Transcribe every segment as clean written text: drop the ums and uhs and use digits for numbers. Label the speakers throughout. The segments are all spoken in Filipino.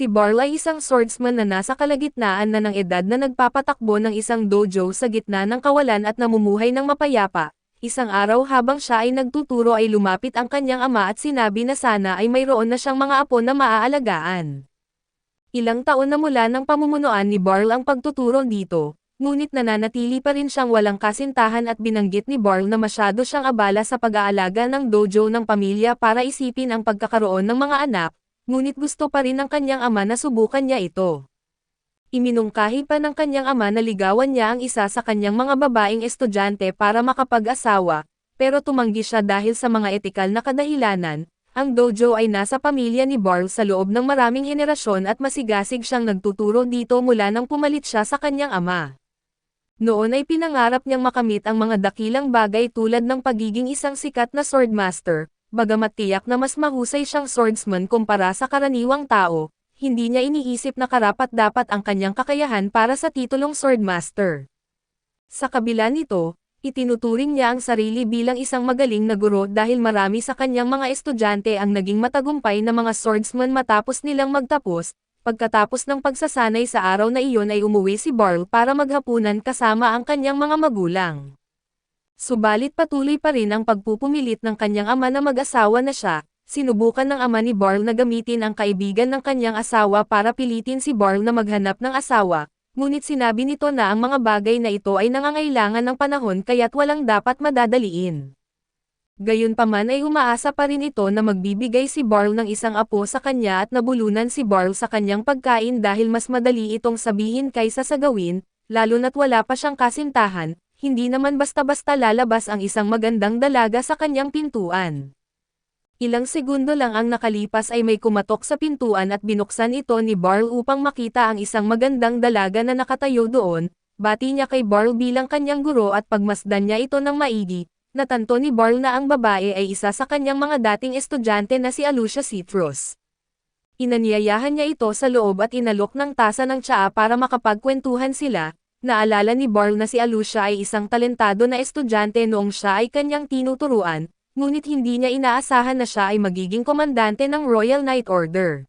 Speaker 1: Si Barl ay isang swordsman na nasa kalagitnaan na ng edad na nagpapatakbo ng isang dojo sa gitna ng kawalan at namumuhay ng mapayapa. Isang araw habang siya ay nagtuturo ay lumapit ang kanyang ama at sinabi na sana ay mayroon na siyang mga apo na maaalagaan. Ilang taon na mula ng pamumunuan ni Barl ang pagtuturo dito, ngunit nananatili pa rin siyang walang kasintahan at binanggit ni Barl na masyado siyang abala sa pag-aalaga ng dojo ng pamilya para isipin ang pagkakaroon ng mga anak, ngunit gusto pa rin ng kanyang ama na subukan niya ito. Iminungkahi pa ng kanyang ama na ligawan niya ang isa sa kanyang mga babaeng estudyante para makapag-asawa, pero tumanggi siya dahil sa mga etikal na kadahilanan. Ang dojo ay nasa pamilya ni Barl sa loob ng maraming henerasyon at masigasig siyang nagtuturo dito mula nang pumalit siya sa kanyang ama. Noon ay pinangarap niyang makamit ang mga dakilang bagay tulad ng pagiging isang sikat na swordmaster, bagamat tiyak na mas mahusay siyang swordsman kumpara sa karaniwang tao, hindi niya iniisip na karapat-dapat ang kanyang kakayahan para sa titulong swordmaster. Sa kabila nito, itinuturing niya ang sarili bilang isang magaling na guro dahil marami sa kanyang mga estudyante ang naging matagumpay na mga swordsman matapos nilang magtapos. Pagkatapos ng pagsasanay sa araw na iyon ay umuwi si Barl para maghapunan kasama ang kanyang mga magulang. Subalit patuloy pa rin ang pagpupumilit ng kanyang ama na mag-asawa na siya. Sinubukan ng ama ni Barl na gamitin ang kaibigan ng kanyang asawa para pilitin si Barl na maghanap ng asawa. Ngunit sinabi nito na ang mga bagay na ito ay nangangailangan ng panahon kaya't walang dapat madadaliin. Gayunpaman ay umaasa pa rin ito na magbibigay si Barl ng isang apo sa kanya at nabulunan si Barl sa kanyang pagkain dahil mas madali itong sabihin kaysa sa gawin, lalo na't wala pa siyang kasintahan, hindi naman basta-basta lalabas ang isang magandang dalaga sa kanyang pintuan. Ilang segundo lang ang nakalipas ay may kumatok sa pintuan at binuksan ito ni Barl upang makita ang isang magandang dalaga na nakatayo doon. Bati niya kay Barl bilang kanyang guro at pagmasdan niya ito ng maigi. Natanto ni Barl na ang babae ay isa sa kanyang mga dating estudyante na si Alucia Citrus. Inanyayahan niya ito sa loob at inalok ng tasa ng tsaa para makapagkwentuhan sila. Naalala ni Barl na si Alucia ay isang talentado na estudyante noong siya ay kanyang tinuturuan. Ngunit hindi niya inaasahan na siya ay magiging komandante ng Royal Knight Order.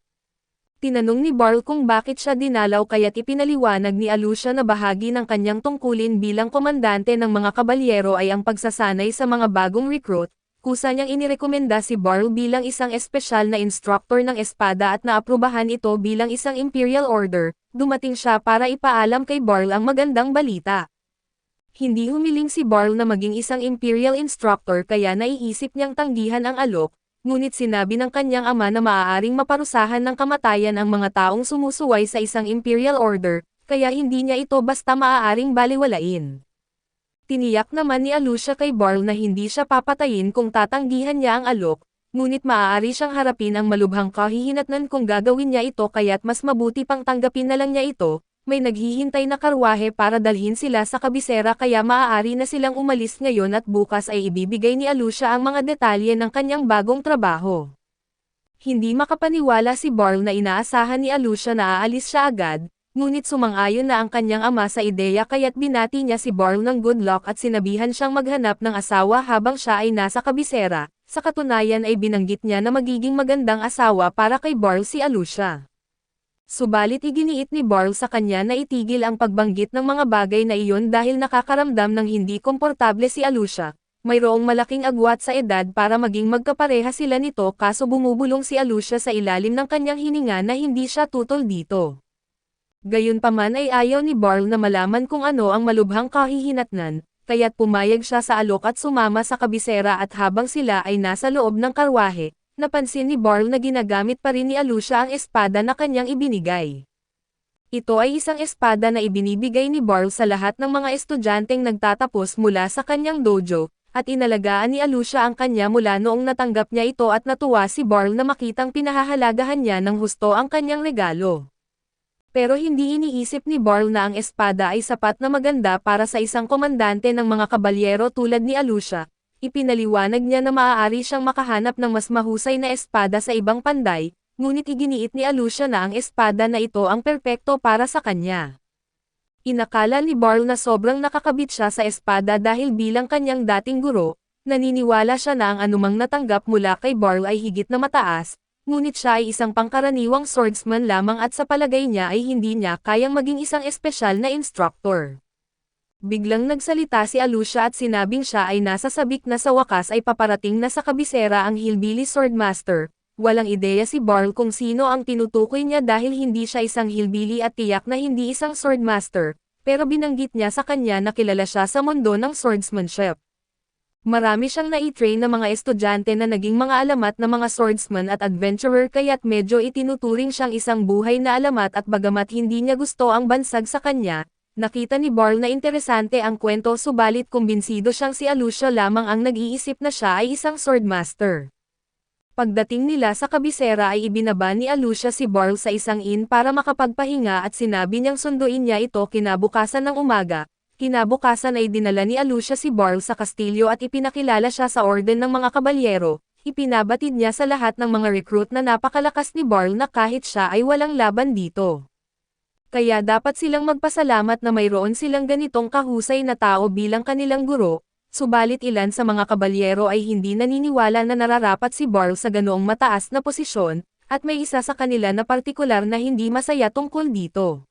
Speaker 1: Tinanong ni Barl kung bakit siya dinalaw kaya't ipinaliwanag ni Alucia na bahagi ng kanyang tungkulin bilang komandante ng mga kabalyero ay ang pagsasanay sa mga bagong recruit. Kusa niyang inirekomenda si Barl bilang isang espesyal na instructor ng espada at naaprubahan ito bilang isang Imperial Order. Dumating siya para ipaalam kay Barl ang magandang balita. Hindi humiling si Barl na maging isang Imperial Instructor kaya naiisip niyang tanggihan ang alok, ngunit sinabi ng kanyang ama na maaaring maparusahan ng kamatayan ang mga taong sumusuway sa isang Imperial Order, kaya hindi niya ito basta maaaring baliwalain. Tiniyak naman ni Alucia kay Barl na hindi siya papatayin kung tatanggihan niya ang alok, ngunit maaari siyang harapin ang malubhang kahihinatnan kung gagawin niya ito kaya't mas mabuti pang tanggapin na lang niya ito. May naghihintay na karwahe para dalhin sila sa kabisera kaya maaari na silang umalis ngayon at bukas ay ibibigay ni Alucia ang mga detalye ng kanyang bagong trabaho. Hindi makapaniwala si Barl na inaasahan ni Alucia na aalis siya agad, ngunit sumang-ayon na ang kanyang ama sa ideya kaya't binati niya si Barl ng good luck at sinabihan siyang maghanap ng asawa habang siya ay nasa kabisera. Sa katunayan ay binanggit niya na magiging magandang asawa para kay Barl si Alucia. Subalit iginiit ni Barl sa kanya na itigil ang pagbanggit ng mga bagay na iyon dahil nakakaramdam ng hindi komportable si Alucia. Mayroong malaking agwat sa edad para maging magkapareha sila nito kaso bumubulong si Alucia sa ilalim ng kanyang hininga na hindi siya tutol dito. Gayunpaman ay ayaw ni Barl na malaman kung ano ang malubhang kahihinatnan, kaya't pumayag siya sa alok at sumama sa kabisera at habang sila ay nasa loob ng karwahe, napansin ni Barl na ginagamit pa rin ni Alucia ang espada na kanyang ibinigay. Ito ay isang espada na ibinibigay ni Barl sa lahat ng mga estudyanteng nagtatapos mula sa kanyang dojo, at inalagaan ni Alucia ang kanya mula noong natanggap niya ito at natuwa si Barl na makitang pinahahalagahan niya ng husto ang kanyang regalo. Pero hindi iniisip ni Barl na ang espada ay sapat na maganda para sa isang komandante ng mga kabalyero tulad ni Alucia. Ipinaliwanag niya na maaari siyang makahanap ng mas mahusay na espada sa ibang panday, ngunit iginiit ni Alucia na ang espada na ito ang perpekto para sa kanya. Inakala ni Barl na sobrang nakakabit siya sa espada dahil bilang kanyang dating guro, naniniwala siya na ang anumang natanggap mula kay Barl ay higit na mataas, ngunit siya ay isang pangkaraniwang swordsman lamang at sa palagay niya ay hindi niya kayang maging isang espesyal na instructor. Biglang nagsalita si Alucia at sinabing siya ay nasa sabik na sa wakas ay paparating na sa kabisera ang hillbilly swordmaster. Walang ideya si Barl kung sino ang tinutukoy niya dahil hindi siya isang hillbilly at tiyak na hindi isang swordmaster, pero binanggit niya sa kanya na kilala siya sa mundo ng swordsmanship. Marami siyang nai-train na mga estudyante na naging mga alamat na mga swordsman at adventurer kaya't medyo itinuturing siyang isang buhay na alamat at bagamat hindi niya gusto ang bansag sa kanya, nakita ni Barl na interesante ang kwento subalit kumbinsido siyang si Alucia lamang ang nag-iisip na siya ay isang swordmaster. Pagdating nila sa kabisera ay ibinaba ni Alucia si Barl sa isang inn para makapagpahinga at sinabi niyang sunduin niya ito kinabukasan ng umaga. Kinabukasan ay dinala ni Alucia si Barl sa kastilyo at ipinakilala siya sa orden ng mga kabalyero. Ipinabatid niya sa lahat ng mga recruit na napakalakas ni Barl na kahit siya ay walang laban dito. Kaya dapat silang magpasalamat na mayroon silang ganitong kahusay na tao bilang kanilang guro, subalit ilan sa mga kabalyero ay hindi naniniwala na nararapat si Barl sa ganoong mataas na posisyon, at may isa sa kanila na partikular na hindi masaya tungkol dito.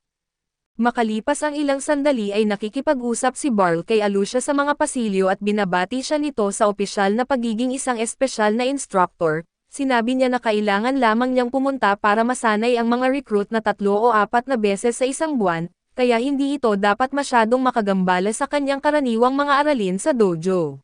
Speaker 1: Makalipas ang ilang sandali ay nakikipag-usap si Barl kay Alucia sa mga pasilyo at binabati siya nito sa opisyal na pagiging isang espesyal na instructor. Sinabi niya na kailangan lamang niyang pumunta para masanay ang mga recruit na 3 o 4 na beses sa isang buwan, kaya hindi ito dapat masyadong makagambala sa kanyang karaniwang mga aralin sa dojo.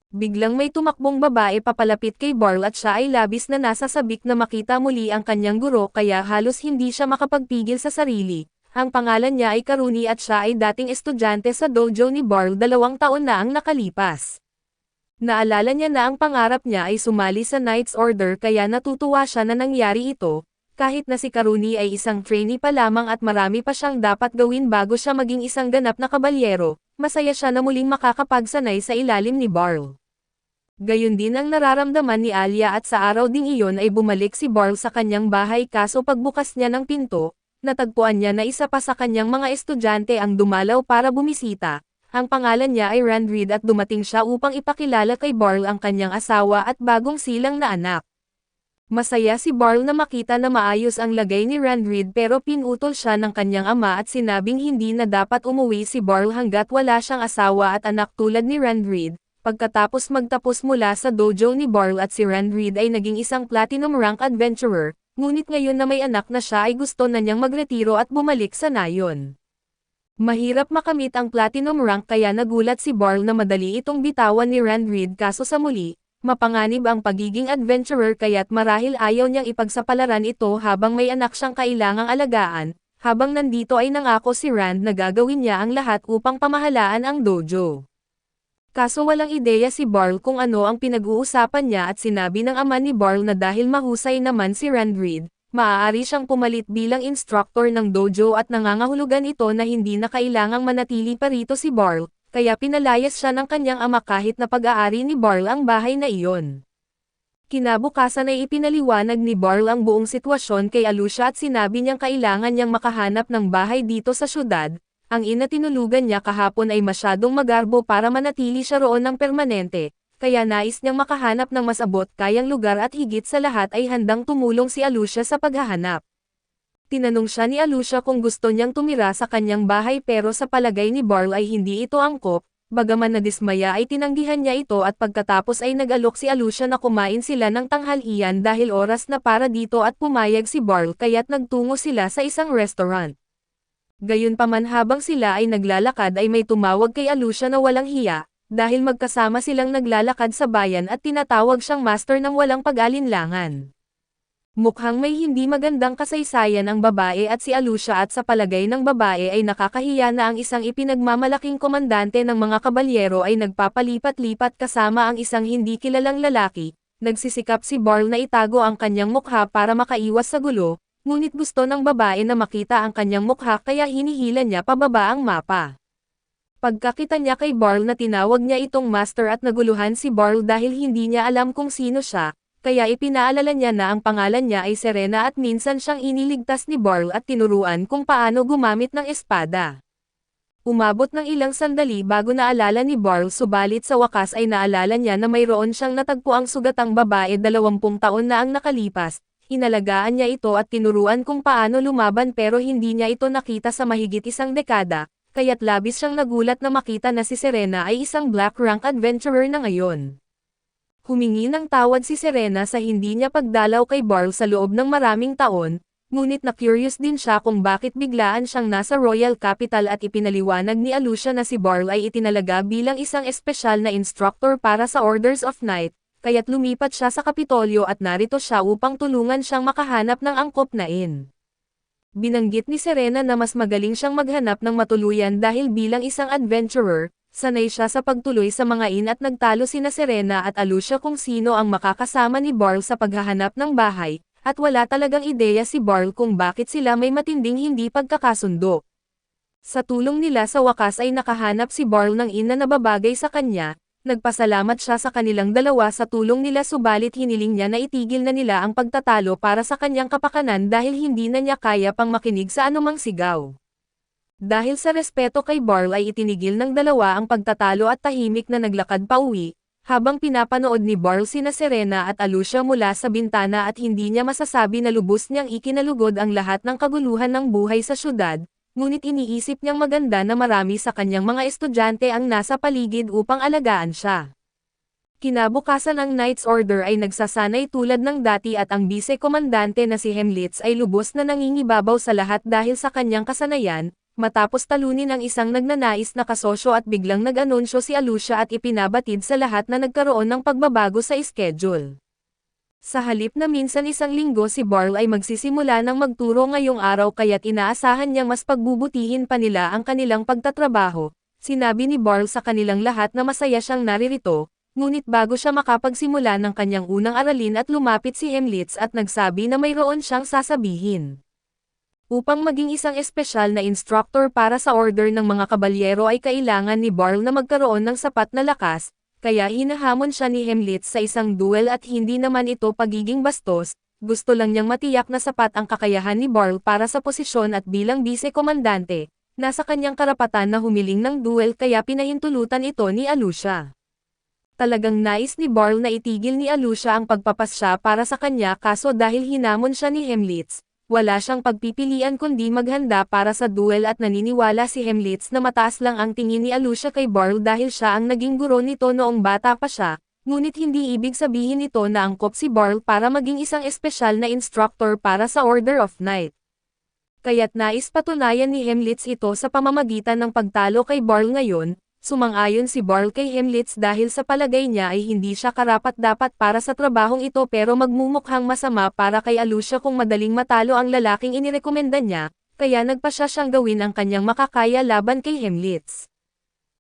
Speaker 1: Biglang may tumakbong babae papalapit kay Barl at siya ay labis na nasasabik na makita muli ang kanyang guro kaya halos hindi siya makapagpigil sa sarili. Ang pangalan niya ay Karuni at siya ay dating estudyante sa dojo ni Barl 2 taon na ang nakalipas. Naalala niya na ang pangarap niya ay sumali sa Knight's Order kaya natutuwa siya na nangyari ito, kahit na si Karuni ay isang trainee pa lamang at marami pa siyang dapat gawin bago siya maging isang ganap na kabalyero, masaya siya na muling makakapagsanay sa ilalim ni Barl. Gayon din ang nararamdaman ni Alia at sa araw ding iyon ay bumalik si Barl sa kanyang bahay kaso pagbukas niya ng pinto, natagpuan niya na isa pa sa kanyang mga estudyante ang dumalaw para bumisita. Ang pangalan niya ay Randreed at dumating siya upang ipakilala kay Barl ang kanyang asawa at bagong silang na anak. Masaya si Barl na makita na maayos ang lagay ni Randreed pero pinutol siya ng kanyang ama at sinabing hindi na dapat umuwi si Barl hanggat wala siyang asawa at anak tulad ni Randreed. Pagkatapos magtapos mula sa dojo ni Barl at si Randreed ay naging isang platinum rank adventurer, ngunit ngayon na may anak na siya ay gusto na niyang magretiro at bumalik sa nayon. Mahirap makamit ang platinum rank kaya nagulat si Barl na madali itong bitawan ni Randreed kaso sa muli, mapanganib ang pagiging adventurer kaya't marahil ayaw niyang ipagsapalaran ito habang may anak siyang kailangang alagaan, habang nandito ay nangako si Rand na gagawin niya ang lahat upang pamahalaan ang dojo. Kaso walang ideya si Barl kung ano ang pinag-uusapan niya at sinabi ng ama ni Barl na dahil mahusay naman si Randreed, maaari siyang pumalit bilang instructor ng dojo at nangangahulugan ito na hindi na kailangang manatili pa rito si Barl, kaya pinalayas siya ng kanyang ama kahit na pag-aari ni Barl ang bahay na iyon. Kinabukasan ay ipinaliwanag ni Barl ang buong sitwasyon kay Alucia at sinabi niyang kailangan niyang makahanap ng bahay dito sa syudad. Ang ina tinulugan niya kahapon ay masyadong magarbo para manatili siya roon ng permanente. Kaya nais niyang makahanap ng mas abot kayang lugar at higit sa lahat ay handang tumulong si Alucia sa paghahanap. Tinanong siya ni Alucia kung gusto niyang tumira sa kanyang bahay pero sa palagay ni Barl ay hindi ito angkop, bagaman nadismaya ay tinanggihan niya ito at pagkatapos ay nag-alok si Alucia na kumain sila ng tanghalian dahil oras na para dito at pumayag si Barl kaya't nagtungo sila sa isang restaurant. Gayunpaman habang sila ay naglalakad ay may tumawag kay Alucia na walang hiya, dahil magkasama silang naglalakad sa bayan at tinatawag siyang master ng walang pag-alinlangan. Mukhang may hindi magandang kasaysayan ang babae at si Alucia at sa palagay ng babae ay nakakahiya na ang isang ipinagmamalaking komandante ng mga kabalyero ay nagpapalipat-lipat kasama ang isang hindi kilalang lalaki. Nagsisikap si Barl na itago ang kanyang mukha para makaiwas sa gulo, ngunit gusto ng babae na makita ang kanyang mukha kaya hinihila niya pababa ang mapa. Pagkakita niya kay Barl na tinawag niya itong master at naguluhan si Barl dahil hindi niya alam kung sino siya, kaya ipinaalala niya na ang pangalan niya ay Serena at minsan siyang iniligtas ni Barl at tinuruan kung paano gumamit ng espada. Umabot ng ilang sandali bago naalala ni Barl subalit sa wakas ay naalala niya na mayroon siyang natagpuang sugatang babae 20 taon na ang nakalipas, inalagaan niya ito at tinuruan kung paano lumaban pero hindi niya ito nakita sa mahigit isang dekada, kaya't labis siyang nagulat na makita na si Serena ay isang black rank adventurer na ngayon. Humingi ng tawad si Serena sa hindi niya pagdalaw kay Barl sa loob ng maraming taon, ngunit na-curious din siya kung bakit biglaan siyang nasa Royal Capital at ipinaliwanag ni Alucia na si Barl ay itinalaga bilang isang espesyal na instructor para sa Orders of Night, kaya't lumipat siya sa Kapitolyo at narito siya upang tulungan siyang makahanap ng angkop na Inn. Binanggit ni Serena na mas magaling siyang maghanap ng matuluyan dahil bilang isang adventurer, sanay siya sa pagtuloy sa mga inn at nagtalo sina Serena at Alucia kung sino ang makakasama ni Barl sa paghahanap ng bahay, at wala talagang ideya si Barl kung bakit sila may matinding hindi pagkakasundo. Sa tulong nila sa wakas ay nakahanap si Barl ng inn na nababagay sa kanya, nagpasalamat siya sa kanilang dalawa sa tulong nila subalit hiniling niya na itigil na nila ang pagtatalo para sa kanyang kapakanan dahil hindi na niya kaya pang makinig sa anumang sigaw. Dahil sa respeto kay Barl ay itinigil ng dalawa ang pagtatalo at tahimik na naglakad pauwi, habang pinapanood ni Barl sina Serena at Alucia mula sa bintana at hindi niya masasabi na lubos niyang ikinalugod ang lahat ng kaguluhan ng buhay sa syudad, ngunit iniisip niyang maganda na marami sa kanyang mga estudyante ang nasa paligid upang alagaan siya. Kinabukasan ang Knight's Order ay nagsasanay tulad ng dati at ang bise-komandante na si Hemlitz ay lubos na nangingibabaw sa lahat dahil sa kanyang kasanayan, matapos talunin ang isang nagnanais na kasosyo at biglang nag-anunsyo si Alucia at ipinabatid sa lahat na nagkaroon ng pagbabago sa schedule. Sa halip na minsan isang linggo si Barl ay magsisimula ng magturo ngayong araw kaya't inaasahan niyang mas pagbubutihin pa nila ang kanilang pagtatrabaho. Sinabi ni Barl sa kanilang lahat na masaya siyang naririto, ngunit bago siya makapagsimula ng kanyang unang aralin at lumapit si Hemlitz at nagsabi na mayroon siyang sasabihin. Upang maging isang espesyal na instructor para sa order ng mga kabalyero ay kailangan ni Barl na magkaroon ng sapat na lakas, kaya hinahamon siya ni Hemlitz sa isang duel at hindi naman ito pagiging bastos, gusto lang niyang matiyak na sapat ang kakayahan ni Barl para sa posisyon at bilang bise-komandante, nasa kanyang karapatan na humiling ng duel kaya pinahintulutan ito ni Alucia. Talagang nais ni Barl na itigil ni Alucia ang pagpapasya para sa kanya kaso dahil hinamon siya ni Hemlitz, wala siyang pagpipilian kundi maghanda para sa duel at naniniwala si Hemlitz na mataas lang ang tingin ni Alucia kay Barl dahil siya ang naging guro nito noong bata pa siya, ngunit hindi ibig sabihin nito na angkop si Barl para maging isang espesyal na instructor para sa Order of Night. Kaya't nais patunayan ni Hemlitz ito sa pamamagitan ng pagtalo kay Barl ngayon. Sumang-ayon si Barl kay Hemlitz dahil sa palagay niya ay hindi siya karapat-dapat para sa trabahong ito pero magmumukhang masama para kay Alucia kung madaling matalo ang lalaking inirekomenda niya, kaya nagpasya siyang gawin ang kanyang makakaya laban kay Hemlitz.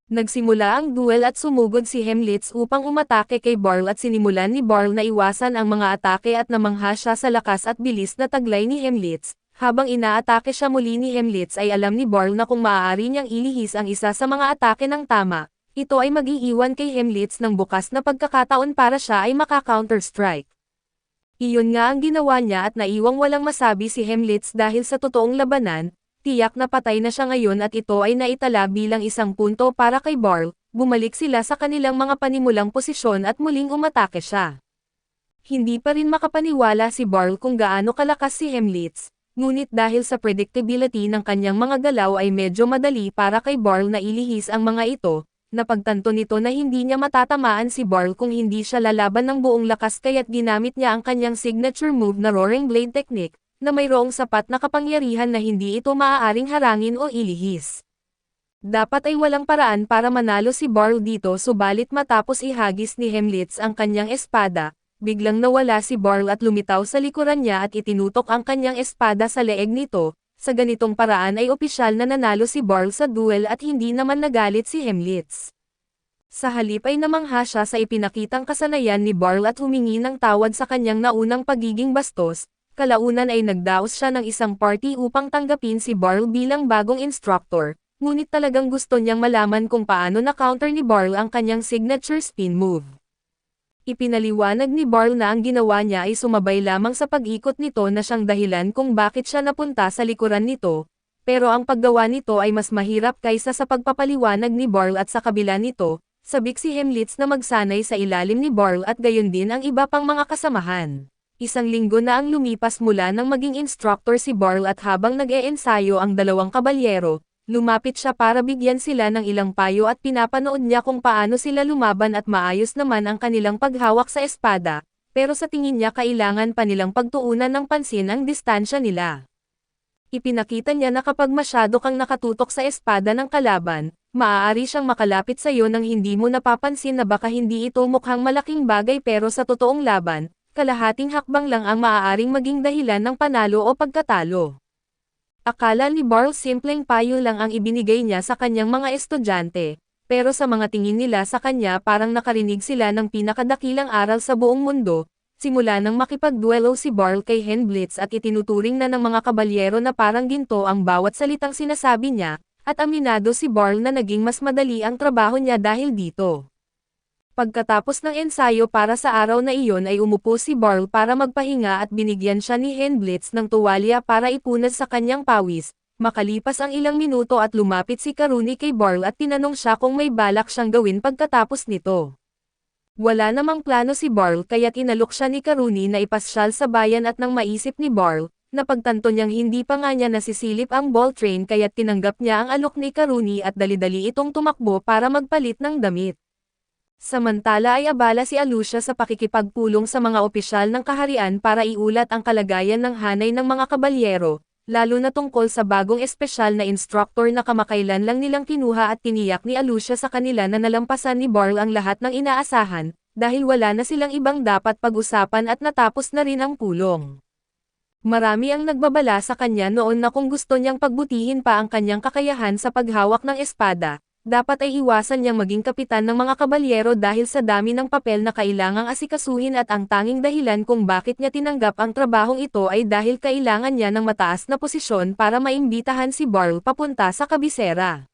Speaker 1: Nagsimula ang duel at sumugod si Hemlitz upang umatake kay Barl at sinimulan ni Barl na iwasan ang mga atake at namangha siya sa lakas at bilis na taglay ni Hemlitz. Habang inaatake siya muli ni Hemlitz ay alam ni Barl na kung maaari niyang ilihis ang isa sa mga atake ng tama, ito ay mag-iiwan kay Hemlitz ng bukas na pagkakataon para siya ay maka-counter-strike. Iyon nga ang ginawa niya at naiwang walang masabi si Hemlitz dahil sa totoong labanan, tiyak na patay na siya ngayon at ito ay naitala bilang isang punto para kay Barl, bumalik sila sa kanilang mga panimulang posisyon at muling umatake siya. Hindi pa rin makapaniwala si Barl kung gaano kalakas si Hemlitz. Ngunit dahil sa predictability ng kanyang mga galaw ay medyo madali para kay Barl na ilihis ang mga ito, napagtanto nito na hindi niya matatamaan si Barl kung hindi siya lalaban ng buong lakas kaya't ginamit niya ang kanyang signature move na Roaring Blade Technique, na mayroong sapat na kapangyarihan na hindi ito maaaring harangin o ilihis. Dapat ay walang paraan para manalo si Barl dito subalit matapos ihagis ni Hemlitz ang kanyang espada, biglang nawala si Barl at lumitaw sa likuran niya at itinutok ang kanyang espada sa leeg nito. Sa ganitong paraan ay opisyal na nanalo si Barl sa duel at hindi naman nagalit si Hemlitz. Sa halip ay namangha siya sa ipinakitang kasanayan ni Barl at humingi ng tawad sa kanyang naunang pagiging bastos. Kalaunan ay nagdaos siya ng isang party upang tanggapin si Barl bilang bagong instructor, ngunit talagang gusto niyang malaman kung paano na-counter ni Barl ang kanyang signature spin move. Ipinaliwanag ni Barl na ang ginawa niya ay sumabay lamang sa pag-ikot nito na siyang dahilan kung bakit siya napunta sa likuran nito, pero ang paggawa nito ay mas mahirap kaysa sa pagpapaliwanag ni Barl at sa kabila nito, sabik si Hemlitz na magsanay sa ilalim ni Barl at gayon din ang iba pang mga kasamahan. Isang linggo na ang lumipas mula nang maging instructor si Barl at habang nag-e-ensayo ang dalawang kabalyero, lumapit siya para bigyan sila ng ilang payo at pinapanood niya kung paano sila lumaban at maayos naman ang kanilang paghawak sa espada, pero sa tingin niya kailangan pa nilang pagtuunan ng pansin ang distansya nila. Ipinakita niya na kapag masyado kang nakatutok sa espada ng kalaban, maaari siyang makalapit sa iyo nang hindi mo napapansin na baka hindi ito mukhang malaking bagay pero sa totoong laban, kalahating hakbang lang ang maaaring maging dahilan ng panalo o pagkatalo. Akala ni Barl simpleng payo lang ang ibinigay niya sa kanyang mga estudyante, pero sa mga tingin nila sa kanya parang nakarinig sila ng pinakadakilang aral sa buong mundo, simula nang makipagduelo si Barl kay Henblitz at itinuturing na ng mga kabalyero na parang ginto ang bawat salitang sinasabi niya, at aminado si Barl na naging mas madali ang trabaho niya dahil dito. Pagkatapos ng ensayo para sa araw na iyon ay umupo si Barl para magpahinga at binigyan siya ni Henblitz ng tuwalya para ipunas sa kanyang pawis. Makalipas ang ilang minuto at lumapit si Karuni kay Barl at tinanong siya kung may balak siyang gawin pagkatapos nito. Wala namang plano si Barl kaya't inalok siya ni Karuni na ipasyal sa bayan at nang maisip ni Barl, napagtanto niyang hindi pa nga niya nasisilip ang ball train kaya't tinanggap niya ang alok ni Karuni at dali-dali itong tumakbo para magpalit ng damit. Samantala ay abala si Alucia sa pakikipagpulong sa mga opisyal ng kaharian para iulat ang kalagayan ng hanay ng mga kabalyero, lalo na tungkol sa bagong espesyal na instructor na kamakailan lang nilang kinuha at tiniyak ni Alucia sa kanila na nalampasan ni Barl ang lahat ng inaasahan, dahil wala na silang ibang dapat pag-usapan at natapos na rin ang pulong. Marami ang nagbabala sa kanya noon na kung gusto niyang pagbutihin pa ang kanyang kakayahan sa paghawak ng espada, dapat ay iwasan niyang maging kapitan ng mga kabalyero dahil sa dami ng papel na kailangang asikasuhin at ang tanging dahilan kung bakit niya tinanggap ang trabahong ito ay dahil kailangan niya ng mataas na posisyon para maimbitahan si Barl papunta sa kabisera.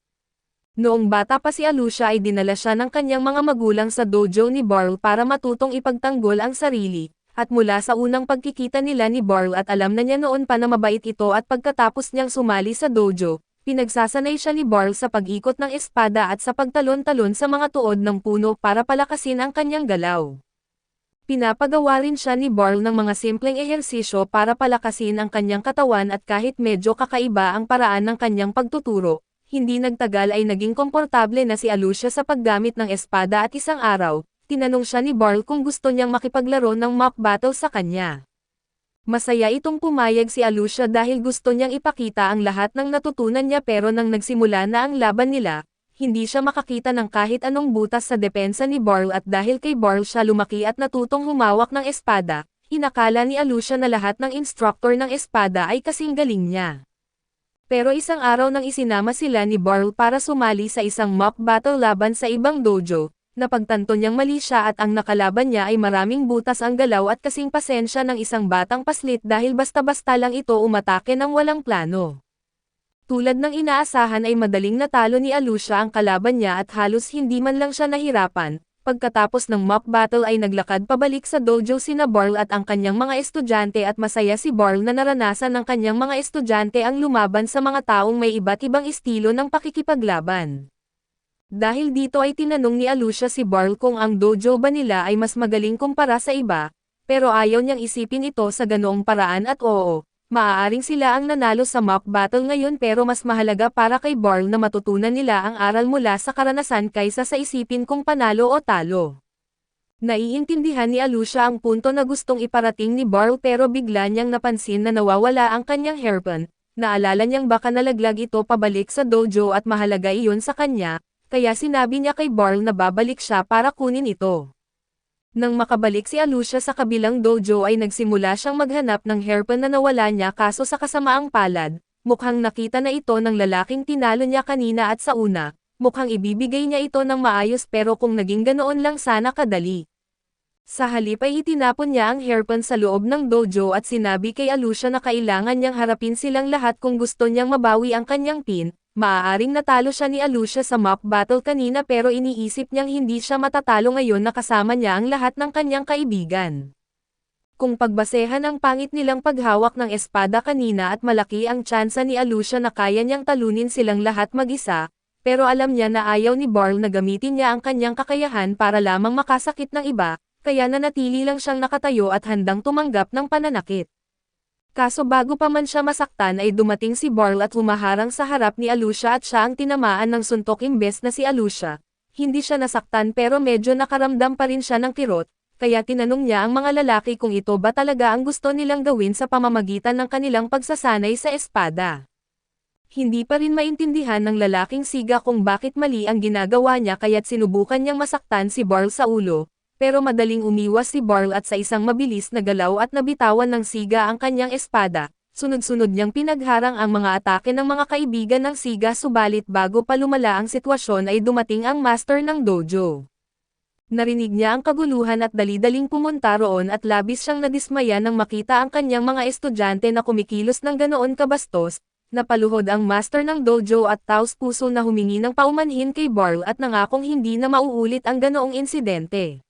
Speaker 1: Noong bata pa si Alucia ay dinala siya ng kanyang mga magulang sa dojo ni Barl para matutong ipagtanggol ang sarili, at mula sa unang pagkikita nila ni Barl at alam na niya noon pa na mabait ito at pagkatapos niyang sumali sa dojo, pinagsasanay siya ni Barl sa pag-ikot ng espada at sa pagtalon-talon sa mga tuod ng puno para palakasin ang kanyang galaw. Pinapagawa rin siya ni Barl ng mga simpleng ehersisyo para palakasin ang kanyang katawan at kahit medyo kakaiba ang paraan ng kanyang pagtuturo, hindi nagtagal ay naging komportable na si Alucia sa paggamit ng espada at isang araw, tinanong siya ni Barl kung gusto niyang makipaglaro ng mock battle sa kanya. Masaya itong pumayag si Alucia dahil gusto niyang ipakita ang lahat ng natutunan niya pero nang nagsimula na ang laban nila, hindi siya makakita ng kahit anong butas sa depensa ni Barl at dahil kay Barl siya lumaki at natutong humawak ng espada, inakala ni Alucia na lahat ng instructor ng espada ay kasing galing niya. Pero isang araw nang isinama sila ni Barl para sumali sa isang mock battle laban sa ibang dojo, napagtanto niyang mali siya at ang nakalaban niya ay maraming butas ang galaw at kasing pasensya ng isang batang paslit dahil basta-basta lang ito umatake ng walang plano. Tulad ng inaasahan ay madaling natalo ni Alucia ang kalaban niya at halos hindi man lang siya nahirapan. Pagkatapos ng mock battle ay naglakad pabalik sa dojo sina Barl at ang kanyang mga estudyante at masaya si Barl na naranasan ng kanyang mga estudyante ang lumaban sa mga taong may iba't ibang estilo ng pakikipaglaban. Dahil dito ay tinanong ni Alucia si Barl kung ang dojo ba nila ay mas magaling kumpara sa iba, pero ayaw niyang isipin ito sa ganoong paraan at oo, maaaring sila ang nanalo sa mock battle ngayon pero mas mahalaga para kay Barl na matutunan nila ang aral mula sa karanasan kaysa sa isipin kung panalo o talo. Naiintindihan ni Alucia ang punto na gustong iparating ni Barl pero bigla niyang napansin na nawawala ang kanyang hairpin, naalala niyang baka nalaglag ito pabalik sa dojo at mahalaga iyon sa kanya. Kaya sinabi niya kay Barl na babalik siya para kunin ito. Nang makabalik si Alucia sa kabilang dojo ay nagsimula siyang maghanap ng hairpin na nawala niya kaso sa kasamaang palad, mukhang nakita na ito ng lalaking tinalo niya kanina at sa una, mukhang ibibigay niya ito ng maayos pero kung naging ganoon lang sana kadali. Sa halip ay itinapon niya ang hairpin sa loob ng dojo at sinabi kay Alucia na kailangan niyang harapin silang lahat kung gusto niyang mabawi ang kanyang pin. Maaaring natalo siya ni Alucia sa mock battle kanina pero iniisip niyang hindi siya matatalo ngayon na kasama niya ang lahat ng kanyang kaibigan. Kung pagbasehan ang pangit nilang paghawak ng espada kanina at malaki ang tsansa ni Alucia na kaya niyang talunin silang lahat mag-isa, pero alam niya na ayaw ni Barl na gamitin niya ang kanyang kakayahan para lamang makasakit ng iba, kaya nanatili lang siyang nakatayo at handang tumanggap ng pananakit. Kaso bago pa man siya masaktan ay dumating si Barl at humaharang sa harap ni Alucia at siya ang tinamaan ng suntok imbes na si Alucia. Hindi siya nasaktan pero medyo nakaramdam pa rin siya ng kirot, kaya tinanong niya ang mga lalaki kung ito ba talaga ang gusto nilang gawin sa pamamagitan ng kanilang pagsasanay sa espada. Hindi pa rin maintindihan ng lalaking siga kung bakit mali ang ginagawa niya kaya't sinubukan niyang masaktan si Barl sa ulo, pero madaling umiwas si Barl at sa isang mabilis na galaw at nabitawan ng siga ang kanyang espada. Sunod-sunod niyang pinagharang ang mga atake ng mga kaibigan ng siga subalit bago pa lumala ang sitwasyon ay dumating ang master ng dojo. Narinig niya ang kaguluhan at dali-daling pumunta roon at labis siyang nadismaya nang makita ang kanyang mga estudyante na kumikilos ng ganoon kabastos. Napaluhod ang master ng dojo at taos-puso na humingi ng paumanhin kay Barl at nangakong hindi na mauulit ang ganoong insidente.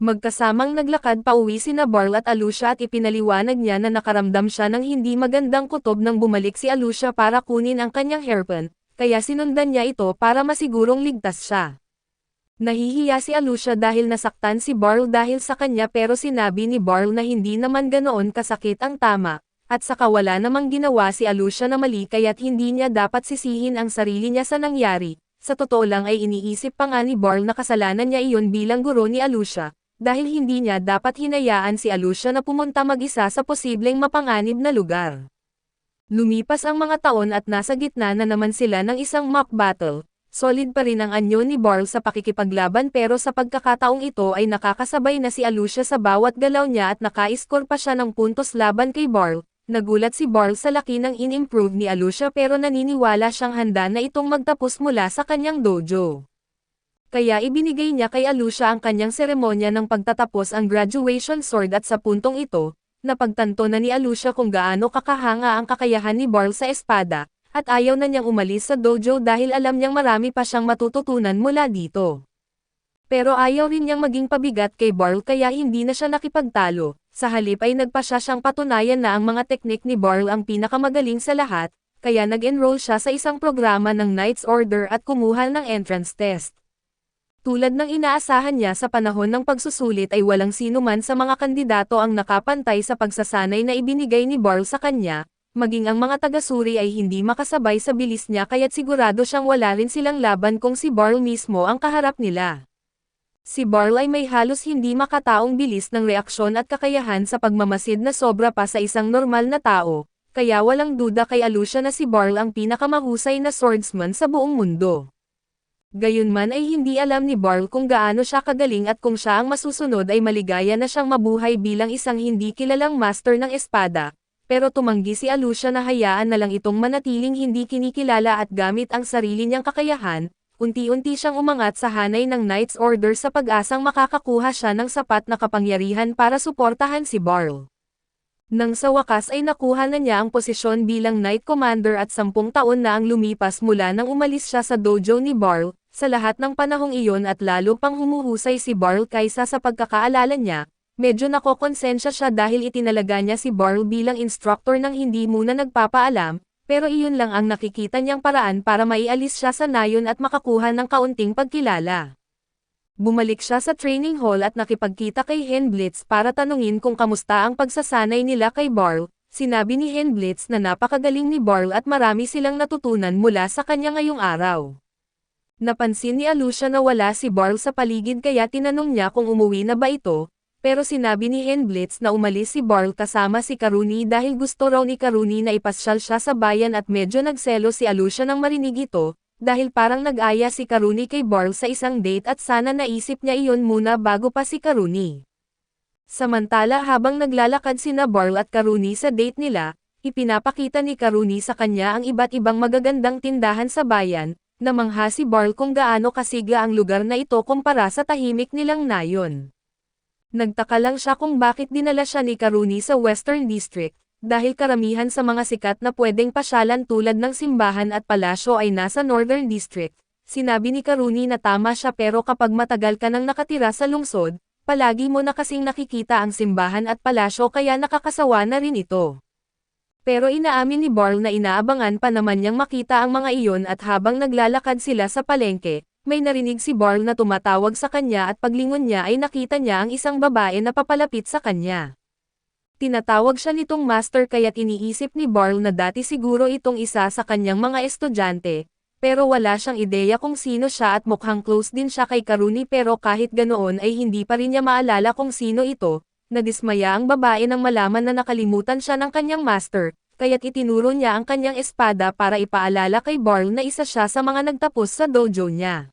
Speaker 1: Magkasamang naglakad pauwi sina Barl at Alucia at ipinaliwanag niya na nakaramdam siya ng hindi magandang kutob nang bumalik si Alucia para kunin ang kanyang hairpin, kaya sinundan niya ito para masigurong ligtas siya. Nahihiya si Alucia dahil nasaktan si Barl dahil sa kanya pero sinabi ni Barl na hindi naman ganoon kasakit ang tama, at saka wala namang ginawa si Alucia na mali kaya't hindi niya dapat sisihin ang sarili niya sa nangyari. Sa totoo lang ay iniisip pa nga ni Barl na kasalanan niya iyon bilang guro ni Alucia, dahil hindi niya dapat hinayaan si Alucia na pumunta mag-isa sa posibleng mapanganib na lugar. Lumipas ang mga taon at nasa gitna na naman sila ng isang mock battle. Solid pa rin ang anyo ni Barl sa pakikipaglaban pero sa pagkakataong ito ay nakakasabay na si Alucia sa bawat galaw niya at naka-score pa siya ng puntos laban kay Barl. Nagulat si Barl sa laki ng in-improve ni Alucia pero naniniwala siyang handa na itong magtapos mula sa kanyang dojo. Kaya ibinigay niya kay Alucia ang kanyang seremonya ng pagtatapos ang graduation sword at sa puntong ito, napagtanto na ni Alucia kung gaano kakahanga ang kakayahan ni Barl sa espada. At ayaw na niyang umalis sa dojo dahil alam niyang marami pa siyang matututunan mula dito. Pero ayaw rin niyang maging pabigat kay Barl kaya hindi na siya nakipagtalo, sa halip ay nagpasya siyang patunayan na ang mga teknik ni Barl ang pinakamagaling sa lahat, kaya nag-enroll siya sa isang programa ng Knight's Order at kumuha ng entrance test. Tulad ng inaasahan niya sa panahon ng pagsusulit ay walang sino man sa mga kandidato ang nakapantay sa pagsasanay na ibinigay ni Barl sa kanya. Maging ang mga taga-suri ay hindi makasabay sa bilis niya kaya't sigurado siyang wala rin silang laban kung si Barl mismo ang kaharap nila. Si Barl ay may halos hindi makataong bilis ng reaksyon at kakayahan sa pagmamasid na sobra pa sa isang normal na tao, kaya walang duda kay Alucia na si Barl ang pinakamahusay na swordsman sa buong mundo. Gayunman ay hindi alam ni Barl kung gaano siya kagaling at kung siya ang masusunod ay maligaya na siyang mabuhay bilang isang hindi kilalang master ng espada. Pero tumanggi si Alucia na hayaan na lang itong manatiling hindi kinikilala at gamit ang sarili niyang kakayahan, unti-unti siyang umangat sa hanay ng Knight's Order sa pag-asang makakakuha siya ng sapat na kapangyarihan para suportahan si Barl. Nang sa wakas ay nakuha na niya ang posisyon bilang Knight Commander at 10 taon na ang lumipas mula nang umalis siya sa dojo ni Barl, sa lahat ng panahong iyon at lalo pang humuhusay si Barl kaysa sa pagkakaalala niya. Medyo nakokonsensya siya dahil itinalaga niya si Barl bilang instructor nang hindi muna nagpapaalam, pero iyon lang ang nakikita niyang paraan para maialis siya sa nayon at makakuha ng kaunting pagkilala. Bumalik siya sa training hall at nakipagkita kay Henblitz para tanungin kung kamusta ang pagsasanay nila kay Barl. Sinabi ni Henblitz na napakagaling ni Barl at marami silang natutunan mula sa kanya ngayong araw. Napansin ni Alucia na wala si Barl sa paligid kaya tinanong niya kung umuwi na ba ito. Pero sinabi ni Henblitz na umalis si Barl kasama si Karuni dahil gusto raw ni Karuni na ipasyal siya sa bayan at medyo nagselo si Alucia nang marinig ito, dahil parang nag-aya si Karuni kay Barl sa isang date at sana naisip niya iyon muna bago pa si Karuni. Samantala habang naglalakad sina Barl at Karuni sa date nila, ipinapakita ni Karuni sa kanya ang iba't ibang magagandang tindahan sa bayan, namangha si Barl kung gaano kasigla ang lugar na ito kumpara sa tahimik nilang nayon. Nagtaka lang siya kung bakit dinala siya ni Karuni sa Western District, dahil karamihan sa mga sikat na pwedeng pasyalan tulad ng simbahan at palasyo ay nasa Northern District. Sinabi ni Karuni na tama siya pero kapag matagal ka nang nakatira sa lungsod, palagi mo na kasing nakikita ang simbahan at palasyo kaya nakakasawa na rin ito. Pero inaamin ni Barl na inaabangan pa naman niyang makita ang mga iyon at habang naglalakad sila sa palengke, may narinig si Barl na tumatawag sa kanya at paglingon niya ay nakita niya ang isang babae na papalapit sa kanya. Tinatawag siya nitong master kaya't iniisip ni Barl na dati siguro itong isa sa kanyang mga estudyante, pero wala siyang ideya kung sino siya at mukhang close din siya kay Karuni pero kahit ganoon ay hindi pa rin niya maalala kung sino ito. Nadismaya ang babae nang malaman na nakalimutan siya ng kanyang master, kaya't itinuro niya ang kanyang espada para ipaalala kay Barl na isa siya sa mga nagtapos sa dojo niya.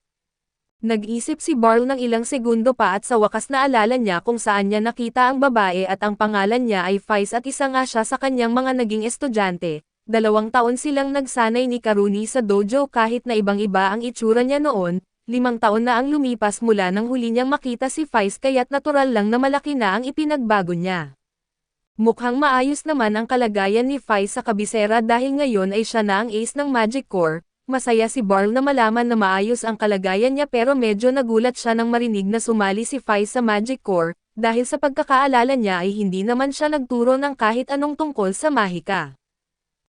Speaker 1: Nag-isip si Barl ng ilang segundo pa at sa wakas naalala niya kung saan niya nakita ang babae at ang pangalan niya ay Faiz at isa nga siya sa kanyang mga naging estudyante. 2 taon silang nagsanay ni Karuni sa dojo kahit na ibang-iba ang itsura niya noon, 5 taon na ang lumipas mula nang huli niyang makita si Faiz kaya't natural lang na malaki na ang ipinagbago niya. Mukhang maayos naman ang kalagayan ni Faiz sa kabisera dahil ngayon ay siya na ang ace ng Magic Corps. Masaya si Barl na malaman na maayos ang kalagayan niya pero medyo nagulat siya nang marinig na sumali si Faiz sa Magic Corps, dahil sa pagkakaalala niya ay hindi naman siya nagturo ng kahit anong tungkol sa mahika.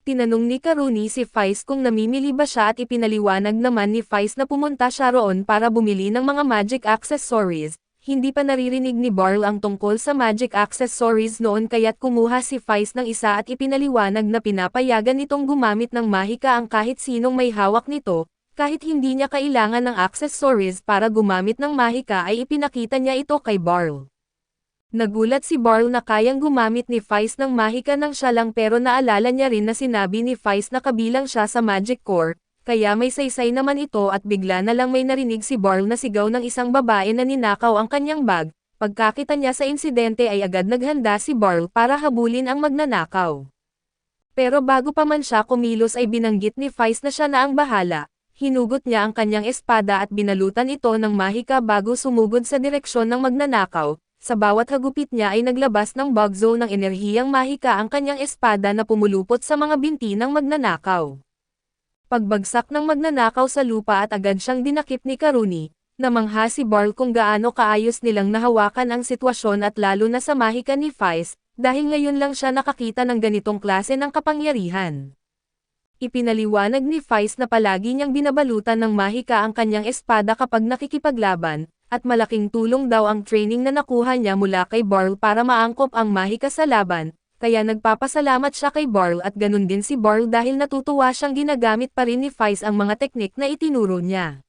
Speaker 1: Tinanong ni Karuni si Faiz kung namimili ba siya at ipinaliwanag naman ni Faiz na pumunta siya roon para bumili ng mga magic accessories. Hindi pa naririnig ni Barl ang tungkol sa magic accessories noon kaya't kumuha si Faiz ng isa at ipinaliwanag na pinapayagan nitong gumamit ng mahika ang kahit sinong may hawak nito, kahit hindi niya kailangan ng accessories para gumamit ng mahika ay ipinakita niya ito kay Barl. Nagulat si Barl na kayang gumamit ni Faiz ng mahika nang siya lang pero naalala niya rin na sinabi ni Faiz na kabilang siya sa Magic Corps. Kaya may saysay naman ito at bigla na lang may narinig si Barl na sigaw ng isang babae na ninakaw ang kanyang bag. Pagkakita niya sa insidente ay agad naghanda si Barl para habulin ang magnanakaw. Pero bago pa man siya kumilos ay binanggit ni Faiz na siya na ang bahala. Hinugot niya ang kanyang espada at binalutan ito ng mahika bago sumugod sa direksyon ng magnanakaw. Sa bawat hagupit niya ay naglabas ng bugzo ng enerhiyang mahika ang kanyang espada na pumulupot sa mga binti ng magnanakaw. Pagbagsak ng magnanakaw sa lupa at agad siyang dinakip ni Karuni, namangha si Barl kung gaano kaayos nilang nahawakan ang sitwasyon at lalo na sa mahika ni Faiz, dahil ngayon lang siya nakakita ng ganitong klase ng kapangyarihan. Ipinaliwanag ni Faiz na palagi niyang binabalutan ng mahika ang kanyang espada kapag nakikipaglaban, at malaking tulong daw ang training na nakuha niya mula kay Barl para maangkop ang mahika sa laban. Kaya nagpapasalamat siya kay Barl at ganun din si Barl dahil natutuwa siyang ginagamit pa rin ni Faiz ang mga teknik na itinuro niya.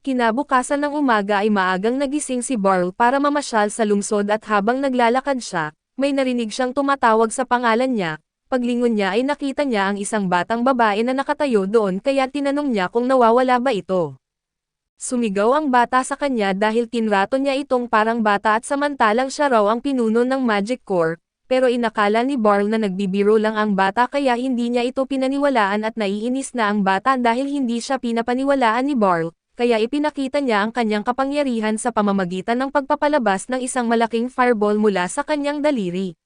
Speaker 1: Kinabukasan ng umaga ay maagang nagising si Barl para mamasyal sa lungsod at habang naglalakad siya, may narinig siyang tumatawag sa pangalan niya. Paglingon niya ay nakita niya ang isang batang babae na nakatayo doon kaya tinanong niya kung nawawala ba ito. Sumigaw ang bata sa kanya dahil tinrato niya itong parang bata at samantalang siya raw ang pinuno ng Magic Corps. Pero inakala ni Barl na nagbibiro lang ang bata kaya hindi niya ito pinaniwalaan at naiinis na ang bata dahil hindi siya pinapaniwalaan ni Barl, kaya ipinakita niya ang kanyang kapangyarihan sa pamamagitan ng pagpapalabas ng isang malaking fireball mula sa kanyang daliri.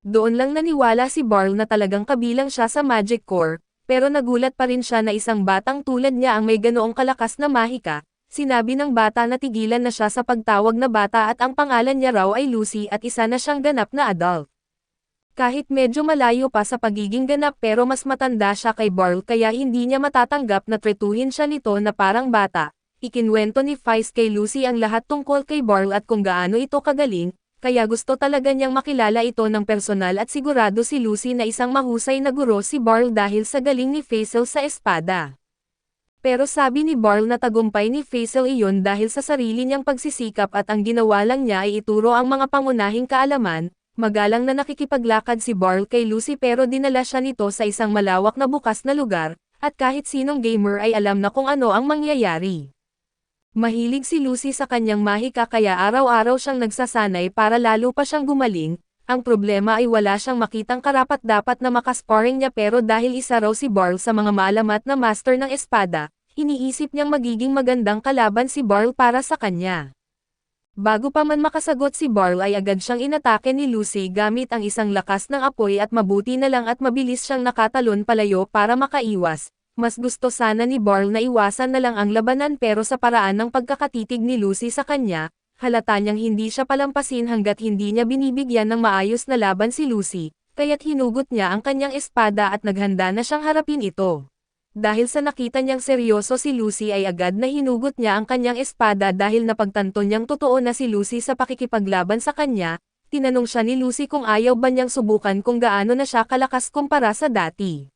Speaker 1: Doon lang naniwala si Barl na talagang kabilang siya sa Magic Corps, pero nagulat pa rin siya na isang batang tulad niya ang may ganoong kalakas na mahika. Sinabi ng bata na tigilan na siya sa pagtawag na bata at ang pangalan niya raw ay Lucy at isa na siyang ganap na adult. Kahit medyo malayo pa sa pagiging ganap pero mas matanda siya kay Barl kaya hindi niya matatanggap na tretuhin siya nito na parang bata. Ikinwento ni Faiz kay Lucy ang lahat tungkol kay Barl at kung gaano ito kagaling, kaya gusto talaga niyang makilala ito ng personal at sigurado si Lucy na isang mahusay na guro si Barl dahil sa galing ni Faisal sa espada. Pero sabi ni Barl na tagumpay ni Faisal iyon dahil sa sarili niyang pagsisikap at ang ginawa lang niya ay ituro ang mga pangunahing kaalaman. Magalang na nakikipaglakad si Barl kay Lucy pero dinala siya nito sa isang malawak na bukas na lugar, at kahit sinong gamer ay alam na kung ano ang mangyayari. Mahilig si Lucy sa kanyang mahika kaya araw-araw siyang nagsasanay para lalo pa siyang gumaling. Ang problema ay wala siyang makitang karapat-dapat na makasparring niya pero dahil isa raw si Barl sa mga maalamat na master ng espada, iniisip niyang magiging magandang kalaban si Barl para sa kanya. Bago pa man makasagot si Barl ay agad siyang inatake ni Lucy gamit ang isang lakas ng apoy at mabuti na lang at mabilis siyang nakatalon palayo para makaiwas. Mas gusto sana ni Barl na iwasan na lang ang labanan pero sa paraan ng pagkakatitig ni Lucy sa kanya, halata niyang hindi siya palampasin hanggat hindi niya binibigyan ng maayos na laban si Lucy, kaya't hinugot niya ang kanyang espada at naghanda na siyang harapin ito. Dahil sa nakita niyang seryoso si Lucy ay agad na hinugot niya ang kanyang espada dahil napagtanto niyang totoo na si Lucy sa pakikipaglaban sa kanya. Tinanong siya ni Lucy kung ayaw ba niyang subukan kung gaano na siya kalakas kumpara sa dati.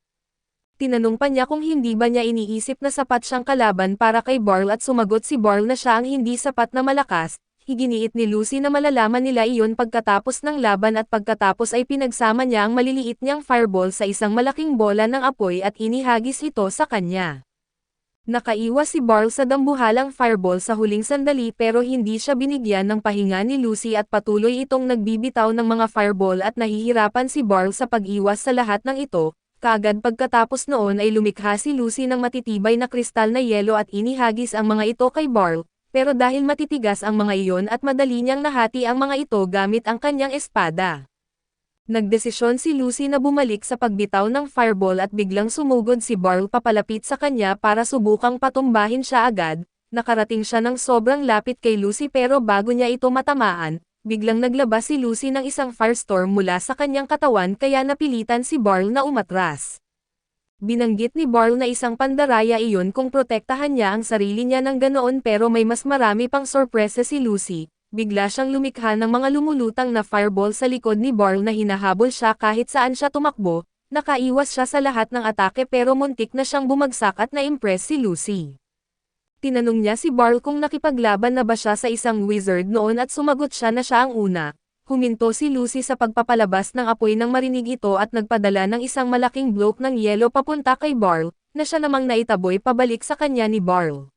Speaker 1: Tinanong pa niya kung hindi ba niya iniisip na sapat siyang kalaban para kay Barl at sumagot si Barl na siya ang hindi sapat na malakas. Iginiit ni Lucy na malalaman nila iyon pagkatapos ng laban at pagkatapos ay pinagsama niya ang maliliit niyang fireball sa isang malaking bola ng apoy at inihagis ito sa kanya. Nakaiwas si Barl sa dambuhalang fireball sa huling sandali pero hindi siya binigyan ng pahinga ni Lucy at patuloy itong nagbibitaw ng mga fireball at nahihirapan si Barl sa pag-iwas sa lahat ng ito. Kaagad pagkatapos noon ay lumikha si Lucy ng matitibay na kristal na yelo at inihagis ang mga ito kay Barl. Pero dahil matitigas ang mga iyon at madali niyang nahati ang mga ito gamit ang kanyang espada. Nagdesisyon si Lucy na bumalik sa pagbitaw ng fireball at biglang sumugod si Barl papalapit sa kanya para subukang patumbahin siya agad. Nakarating siya ng sobrang lapit kay Lucy pero bago niya ito matamaan, biglang naglabas si Lucy ng isang firestorm mula sa kanyang katawan kaya napilitan si Barl na umatras. Binanggit ni Barl na isang pandaraya iyon kung protektahan niya ang sarili niya ng ganoon pero may mas marami pang sorpresa si Lucy. Bigla siyang lumikha ng mga lumulutang na fireball sa likod ni Barl na hinahabol siya kahit saan siya tumakbo. Nakaiwas siya sa lahat ng atake pero muntik na siyang bumagsak at na-impress si Lucy. Tinanong niya si Barl kung nakipaglaban na ba siya sa isang wizard noon at sumagot siya na siya ang una. Huminto si Lucy sa pagpapalabas ng apoy nang marinig ito at nagpadala ng isang malaking bloke ng yelo papunta kay Barl, na siya namang naitaboy pabalik sa kanya ni Barl.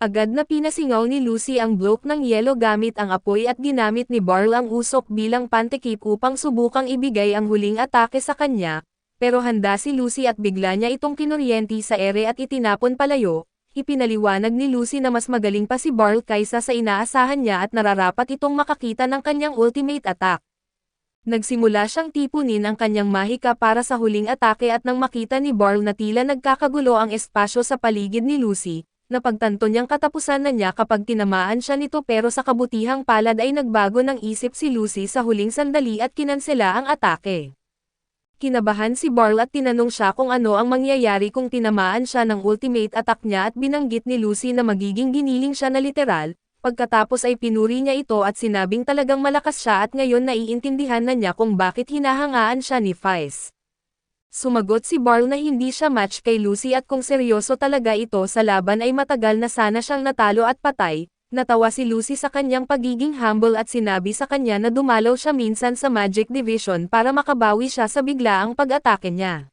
Speaker 1: Agad na pinasingaw ni Lucy ang bloke ng yelo gamit ang apoy at ginamit ni Barl ang usok bilang pantikip upang subukang ibigay ang huling atake sa kanya, pero handa si Lucy at bigla niya itong kinuryente sa ere at itinapon palayo. Ipinaliwanag ni Lucy na mas magaling pa si Barl kaysa sa inaasahan niya at nararapat itong makakita ng kanyang ultimate attack. Nagsimula siyang tipunin ang kanyang mahika para sa huling atake at nang makita ni Barl na tila nagkakagulo ang espasyo sa paligid ni Lucy, napagtanto niyang katapusan na niya kapag tinamaan siya nito pero sa kabutihang palad ay nagbago ng isip si Lucy sa huling sandali at kinansela ang atake. Kinabahan si Barl at tinanong siya kung ano ang mangyayari kung tinamaan siya ng ultimate attack niya at binanggit ni Lucy na magiging giniling siya na literal, pagkatapos ay pinuri niya ito at sinabing talagang malakas siya at ngayon naiintindihan na niya kung bakit hinahangaan siya ni Fice. Sumagot si Barl na hindi siya match kay Lucy at kung seryoso talaga ito sa laban ay matagal na sana siyang natalo at patay. Natawa si Lucy sa kanyang pagiging humble at sinabi sa kanya na dumalaw siya minsan sa Magic Division para makabawi siya sa biglaang pag-atake niya.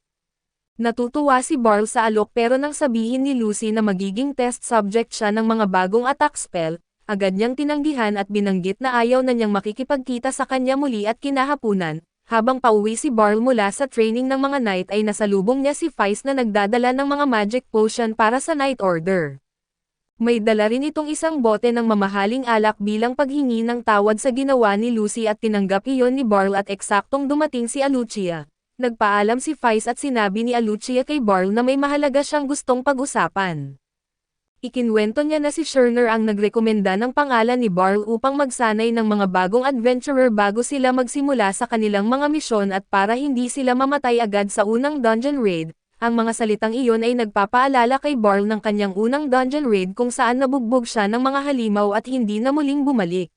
Speaker 1: Natutuwa si Barl sa alok pero nang sabihin ni Lucy na magiging test subject siya ng mga bagong attack spell, agad niyang tinanggihan at binanggit na ayaw na niyang makikipagkita sa kanya muli at kinahapunan. Habang pauwi si Barl mula sa training ng mga knight ay nasalubong niya si Fice na nagdadala ng mga magic potion para sa Knight Order. May dala rin itong isang bote ng mamahaling alak bilang paghingi ng tawad sa ginawa ni Lucy at tinanggap iyon ni Barl at eksaktong dumating si Alucia. Nagpaalam si Fice at sinabi ni Alucia kay Barl na may mahalaga siyang gustong pag-usapan. Ikinwento niya na si Scherner ang nagrekomenda ng pangalan ni Barl upang magsanay ng mga bagong adventurer bago sila magsimula sa kanilang mga misyon at para hindi sila mamatay agad sa unang dungeon raid. Ang mga salitang iyon ay nagpapaalala kay Barl ng kanyang unang dungeon raid kung saan nabugbog siya ng mga halimaw at hindi na muling bumalik.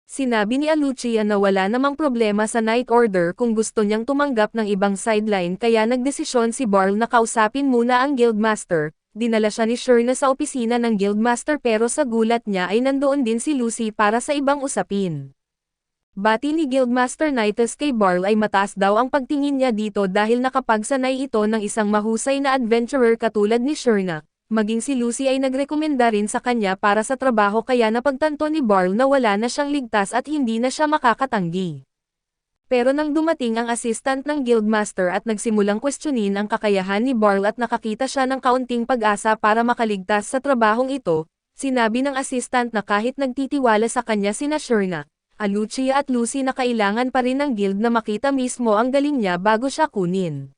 Speaker 1: Sinabi ni Alucia na wala namang problema sa Knight Order kung gusto niyang tumanggap ng ibang sideline kaya nagdesisyon si Barl na kausapin muna ang Guildmaster. Dinala siya ni Scherner sa opisina ng Guildmaster pero sa gulat niya ay nandoon din si Lucy para sa ibang usapin. Bati ni Guildmaster Knightes kay Barl ay mataas daw ang pagtingin niya dito dahil nakapagsanay ito ng isang mahusay na adventurer katulad ni Scherner. Maging si Lucy ay nagrekomenda rin sa kanya para sa trabaho kaya napagtanto ni Barl na wala na siyang ligtas at hindi na siya makakatanggi. Pero nang dumating ang assistant ng Guildmaster at nagsimulang questionin ang kakayahan ni Barl at nakakita siya ng kaunting pag-asa para makaligtas sa trabahong ito, sinabi ng assistant na kahit nagtitiwala sa kanya sina Scherner, Alucia at Lucy na kailangan pa rin ng guild na makita mismo ang galing niya bago siya kunin.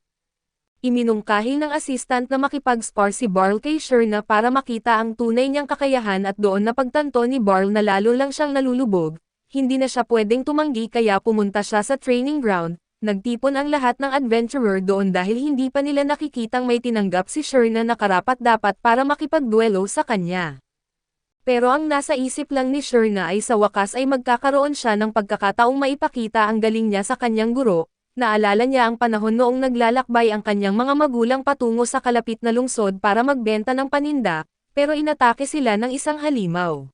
Speaker 1: Iminungkahi ng assistant na makipag-spar si Barl kay Scherner para makita ang tunay niyang kakayahan at doon napagtanto ni Barl na lalo lang siyang nalulubog, hindi na siya pwedeng tumanggi kaya pumunta siya sa training ground, nagtipon ang lahat ng adventurer doon dahil hindi pa nila nakikitang may tinanggap si Sherna na karapat-dapat para makipagduelo sa kanya. Pero ang nasa isip lang ni Sherna ay sa wakas ay magkakaroon siya ng pagkakataong maipakita ang galing niya sa kanyang guro. Naalala niya ang panahon noong naglalakbay ang kanyang mga magulang patungo sa kalapit na lungsod para magbenta ng paninda, pero inatake sila ng isang halimaw.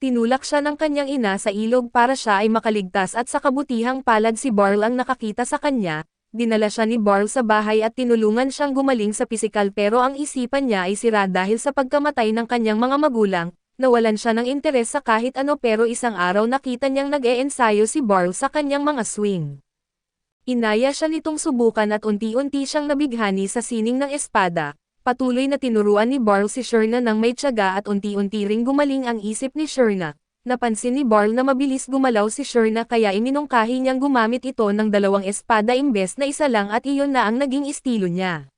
Speaker 1: Tinulak siya ng kanyang ina sa ilog para siya ay makaligtas at sa kabutihang palad si Barl ang nakakita sa kanya. Dinala siya ni Barl sa bahay at tinulungan siyang gumaling sa pisikal pero ang isipan niya ay sira dahil sa pagkamatay ng kanyang mga magulang. Nawalan siya ng interes sa kahit ano pero isang araw nakita niyang nag-e-ensayo si Barl sa kanyang mga swing. Inaya siya nitong subukan at unti-unti siyang nabighani sa sining ng espada. Patuloy na tinuruan ni Barl si Sherna ng may tiyaga at unti-unti ring gumaling ang isip ni Sherna. Napansin ni Barl na mabilis gumalaw si Sherna kaya iminungkahi niyang gumamit ito ng 2 espada imbes na isa lang at iyon na ang naging estilo niya.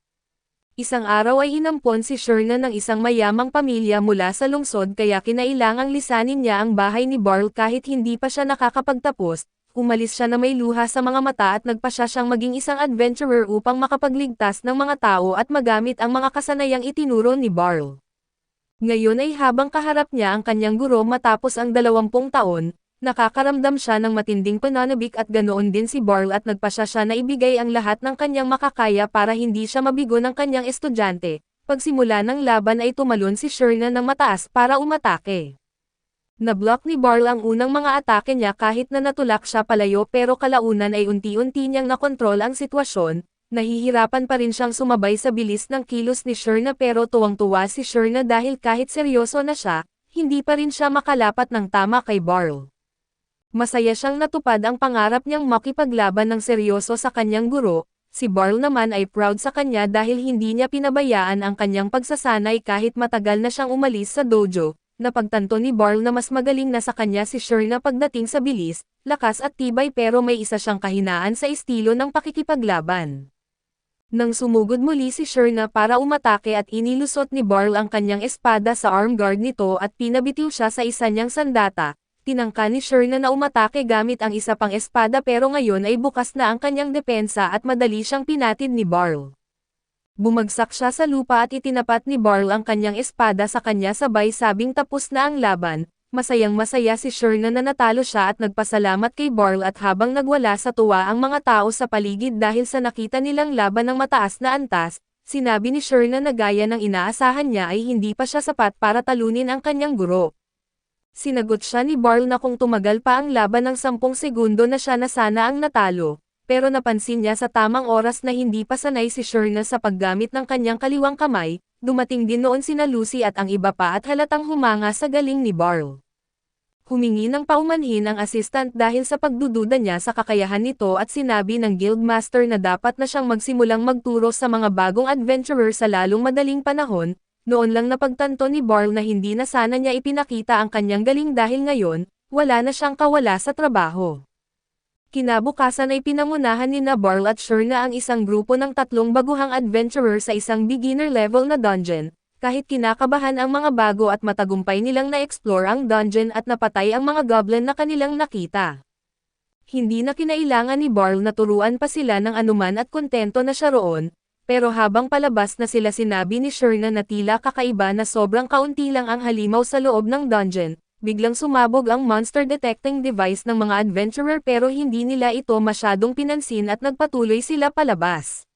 Speaker 1: Isang araw ay inampon si Sherna ng isang mayamang pamilya mula sa lungsod kaya kinailangang lisanin niya ang bahay ni Barl kahit hindi pa siya nakakapagtapos. Umalis siya na may luha sa mga mata at nagpasya siyang maging isang adventurer upang makapagligtas ng mga tao at magamit ang mga kasanayang itinuro ni Barl. Ngayon ay habang kaharap niya ang kanyang guro matapos ang 20 taon, nakakaramdam siya ng matinding pananabik at ganoon din si Barl at nagpasya siya na ibigay ang lahat ng kanyang makakaya para hindi siya mabigo ng kanyang estudyante. Pagsimula ng laban ay tumalon si Sherna ng mataas para umatake. Nablock ni Barl ang unang mga atake niya kahit na natulak siya palayo pero kalaunan ay unti-unti niyang nakontrol ang sitwasyon. Nahihirapan pa rin siyang sumabay sa bilis ng kilos ni Sherna pero tuwang-tuwa si Sherna dahil kahit seryoso na siya, hindi pa rin siya makalapat ng tama kay Barl. Masaya siyang natupad ang pangarap niyang makipaglaban ng seryoso sa kanyang guro. Si Barl naman ay proud sa kanya dahil hindi niya pinabayaan ang kanyang pagsasanay kahit matagal na siyang umalis sa dojo. Napagtanto ni Barl na mas magaling na sa kanya si Sherna pagdating sa bilis, lakas at tibay pero may isa siyang kahinaan sa estilo ng pakikipaglaban. Nang sumugod muli si Sherna para umatake at inilusot ni Barl ang kanyang espada sa arm guard nito at pinabitiw siya sa isa niyang sandata, tinangka ni Sherna na umatake gamit ang isa pang espada pero ngayon ay bukas na ang kanyang depensa at madali siyang pinatid ni Barl. Bumagsak siya sa lupa at itinapat ni Barl ang kanyang espada sa kanya sabay sabing tapos na ang laban. Masayang masaya si Sherna na natalo siya at nagpasalamat kay Barl at habang nagwala sa tuwa ang mga tao sa paligid dahil sa nakita nilang laban ng mataas na antas, sinabi ni Sherna na gaya ng inaasahan niya ay hindi pa siya sapat para talunin ang kanyang guro. Sinagot siya ni Barl na kung tumagal pa ang laban ng 10 segundo na siya na sana ang natalo. Pero napansin niya sa tamang oras na hindi pa sanay si Sherna sa paggamit ng kanyang kaliwang kamay, dumating din noon sina Lucy at ang iba pa at halatang humanga sa galing ni Barl. Humingi ng paumanhin ang assistant dahil sa pagdududa niya sa kakayahan nito at sinabi ng guildmaster na dapat na siyang magsimulang magturo sa mga bagong adventurer sa lalong madaling panahon. Noon lang napagtanto ni Barl na hindi na sana niya ipinakita ang kanyang galing dahil ngayon, wala na siyang kawala sa trabaho. Kinabukasan ay pinangunahan ni Barl at Sherna ang isang grupo ng 3 baguhang adventurer sa isang beginner level na dungeon. Kahit kinakabahan ang mga bago at matagumpay nilang na-explore ang dungeon at napatay ang mga goblin na kanilang nakita. Hindi na kinailangan ni Barl na turuan pa sila ng anuman at kontento na siya roon, pero habang palabas na sila sinabi ni Sherna na tila kakaiba na sobrang kaunti lang ang halimaw sa loob ng dungeon. Biglang sumabog ang monster detecting device ng mga adventurer pero hindi nila ito masyadong pinansin at nagpatuloy sila palabas.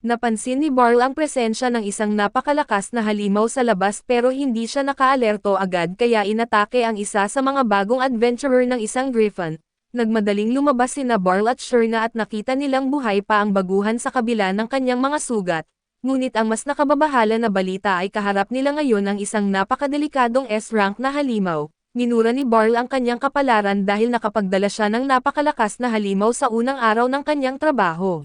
Speaker 1: Napansin ni Barl ang presensya ng isang napakalakas na halimaw sa labas pero hindi siya nakaalerto agad kaya inatake ang isa sa mga bagong adventurer ng isang griffin. Nagmadaling lumabas sina Barl at Sherna at nakita nilang buhay pa ang baguhan sa kabila ng kanyang mga sugat. Ngunit ang mas nakababahala na balita ay kaharap nila ngayon ang isang napakadelikadong S-rank na halimaw. Minura ni Barl ang kanyang kapalaran dahil nakapagdala siya ng napakalakas na halimaw sa unang araw ng kanyang trabaho.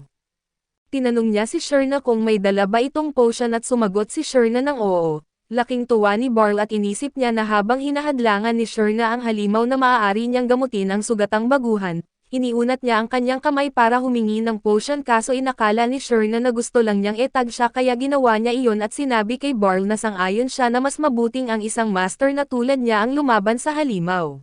Speaker 1: Tinanong niya si Sherna kung may dala ba itong potion at sumagot si Sherna ng oo. Laking tuwa ni Barl at inisip niya na habang hinahadlangan ni Sherna ang halimaw na maaari niyang gamutin ang sugatang baguhan, iniunat niya ang kanyang kamay para humingi ng potion kaso inakala ni Sherna na gusto lang niyang etag siya kaya ginawa niya iyon at sinabi kay Barl na sang-ayon siya na mas mabuting ang isang master na tulad niya ang lumaban sa halimaw.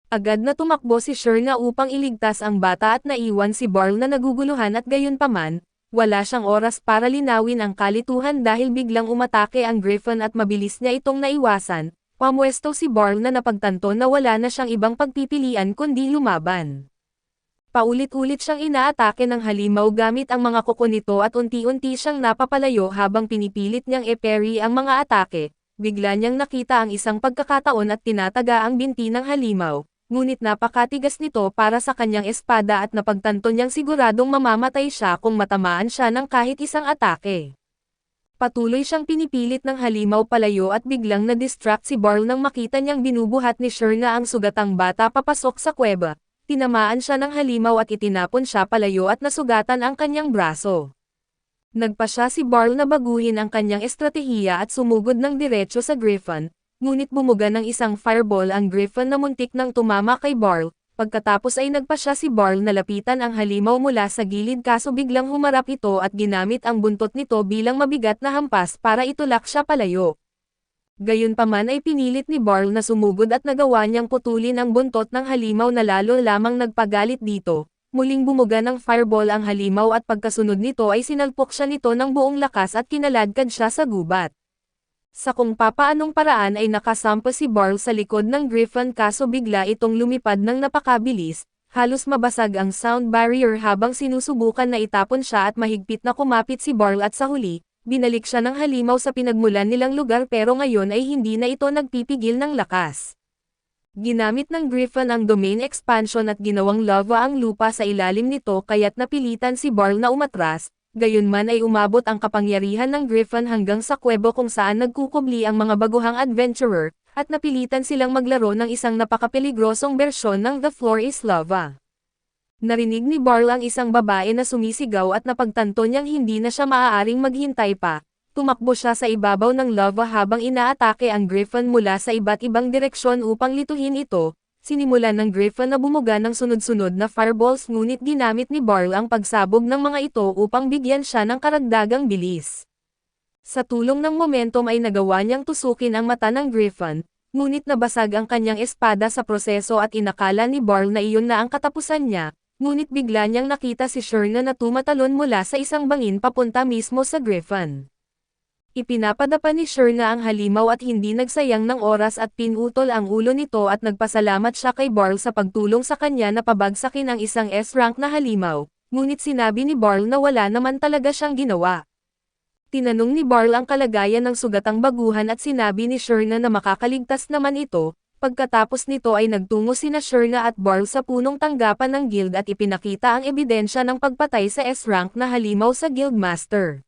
Speaker 1: Agad na tumakbo si Sherna upang iligtas ang bata at naiwan si Barl na naguguluhan at gayunpaman, wala siyang oras para linawin ang kalituhan dahil biglang umatake ang Griffon at mabilis niya itong naiwasan. Pamwesto si Barl na napagtanto na wala na siyang ibang pagpipilian kundi lumaban. Paulit-ulit siyang inaatake ng halimaw gamit ang mga kuko nito at unti-unti siyang napapalayo habang pinipilit niyang e-parry ang mga atake. Bigla niyang nakita ang isang pagkakataon at tinataga ang binti ng halimaw, ngunit napakatigas nito para sa kanyang espada at napagtanto niyang siguradong mamamatay siya kung matamaan siya ng kahit isang atake. Patuloy siyang pinipilit ng halimaw palayo at biglang na-distract si Barl nang makita niyang binubuhat ni Sherna ang sugatang bata papasok sa kuweba. Tinamaan siya ng halimaw at itinapon siya palayo at nasugatan ang kanyang braso. Nagpa siya si Barl na baguhin ang kanyang estratehiya at sumugod ng diretso sa Griffon, ngunit bumuga ng isang fireball ang Griffon na muntik nang tumama kay Barl. Pagkatapos ay nagpa siya si Barl na lapitan ang halimaw mula sa gilid kaso biglang humarap ito at ginamit ang buntot nito bilang mabigat na hampas para itulak siya palayo. Gayunpaman ay pinilit ni Barl na sumugod at nagawa niyang putulin ang buntot ng halimaw na lalo lamang nagpagalit dito. Muling bumuga ng fireball ang halimaw at pagkasunod nito ay sinalpok siya nito ng buong lakas at kinaladkad siya sa gubat. Sa kung papaanong paraan ay nakasampa si Barl sa likod ng Griffon kaso bigla itong lumipad ng napakabilis, halos mabasag ang sound barrier habang sinusubukan na itapon siya at mahigpit na kumapit si Barl at sa huli, binalik siya ng halimaw sa pinagmulan nilang lugar pero ngayon ay hindi na ito nagpipigil ng lakas. Ginamit ng Griffon ang domain expansion at ginawang lava ang lupa sa ilalim nito kaya't napilitan si Barl na umatras. Gayunman ay umabot ang kapangyarihan ng Griffon hanggang sa kuwebo kung saan nagkukubli ang mga baguhang adventurer, at napilitan silang maglaro ng isang napakapeligrosong bersyon ng The Floor is Lava. Narinig ni Barl ang isang babae na sumisigaw at napagtanto niyang hindi na siya maaaring maghintay pa. Tumakbo siya sa ibabaw ng lava habang inaatake ang Griffon mula sa iba't ibang direksyon upang lituhin ito. Sinimulan ng Griffon na bumuga ng sunod-sunod na fireballs ngunit ginamit ni Barl ang pagsabog ng mga ito upang bigyan siya ng karagdagang bilis. Sa tulong ng momentum ay nagawa niyang tusukin ang mata ng Griffon, ngunit nabasag ang kanyang espada sa proseso at inakala ni Barl na iyon na ang katapusan niya, ngunit bigla niyang nakita si Sherna na tumatalon mula sa isang bangin papunta mismo sa Griffon. Ipinapadapa ni Sherna ang halimaw at hindi nagsayang ng oras at pinutol ang ulo nito at nagpasalamat siya kay Barl sa pagtulong sa kanya na pabagsakin ang isang S-rank na halimaw, ngunit sinabi ni Barl na wala naman talaga siyang ginawa. Tinanong ni Barl ang kalagayan ng sugatang baguhan at sinabi ni Sherna na makakaligtas naman ito. Pagkatapos nito ay nagtungo sina Sherna at Barl sa punong tanggapan ng guild at ipinakita ang ebidensya ng pagpatay sa S-rank na halimaw sa guildmaster.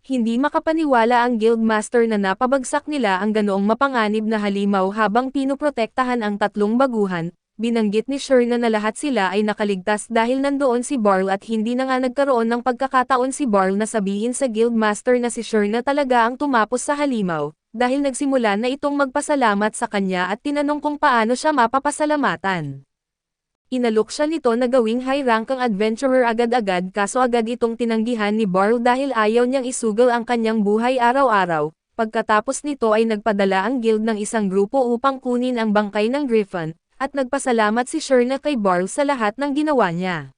Speaker 1: Hindi makapaniwala ang guildmaster na napabagsak nila ang ganoong mapanganib na halimaw habang pinoprotektahan ang tatlong baguhan. Binanggit ni Sherna na lahat sila ay nakaligtas dahil nandoon si Barl at hindi na nga nagkaroon ng pagkakataon si Barl na sabihin sa guildmaster na si Sherna talaga ang tumapos sa halimaw, dahil nagsimula na itong magpasalamat sa kanya at tinanong kung paano siya mapapasalamatan. Inalok siya nito na gawing high-rank ang adventurer agad-agad kaso agad itong tinanggihan ni Barl dahil ayaw niyang isugal ang kanyang buhay araw-araw. Pagkatapos nito ay nagpadala ang guild ng isang grupo upang kunin ang bangkay ng Griffon, at nagpasalamat si Sherna kay Barl sa lahat ng ginawa niya.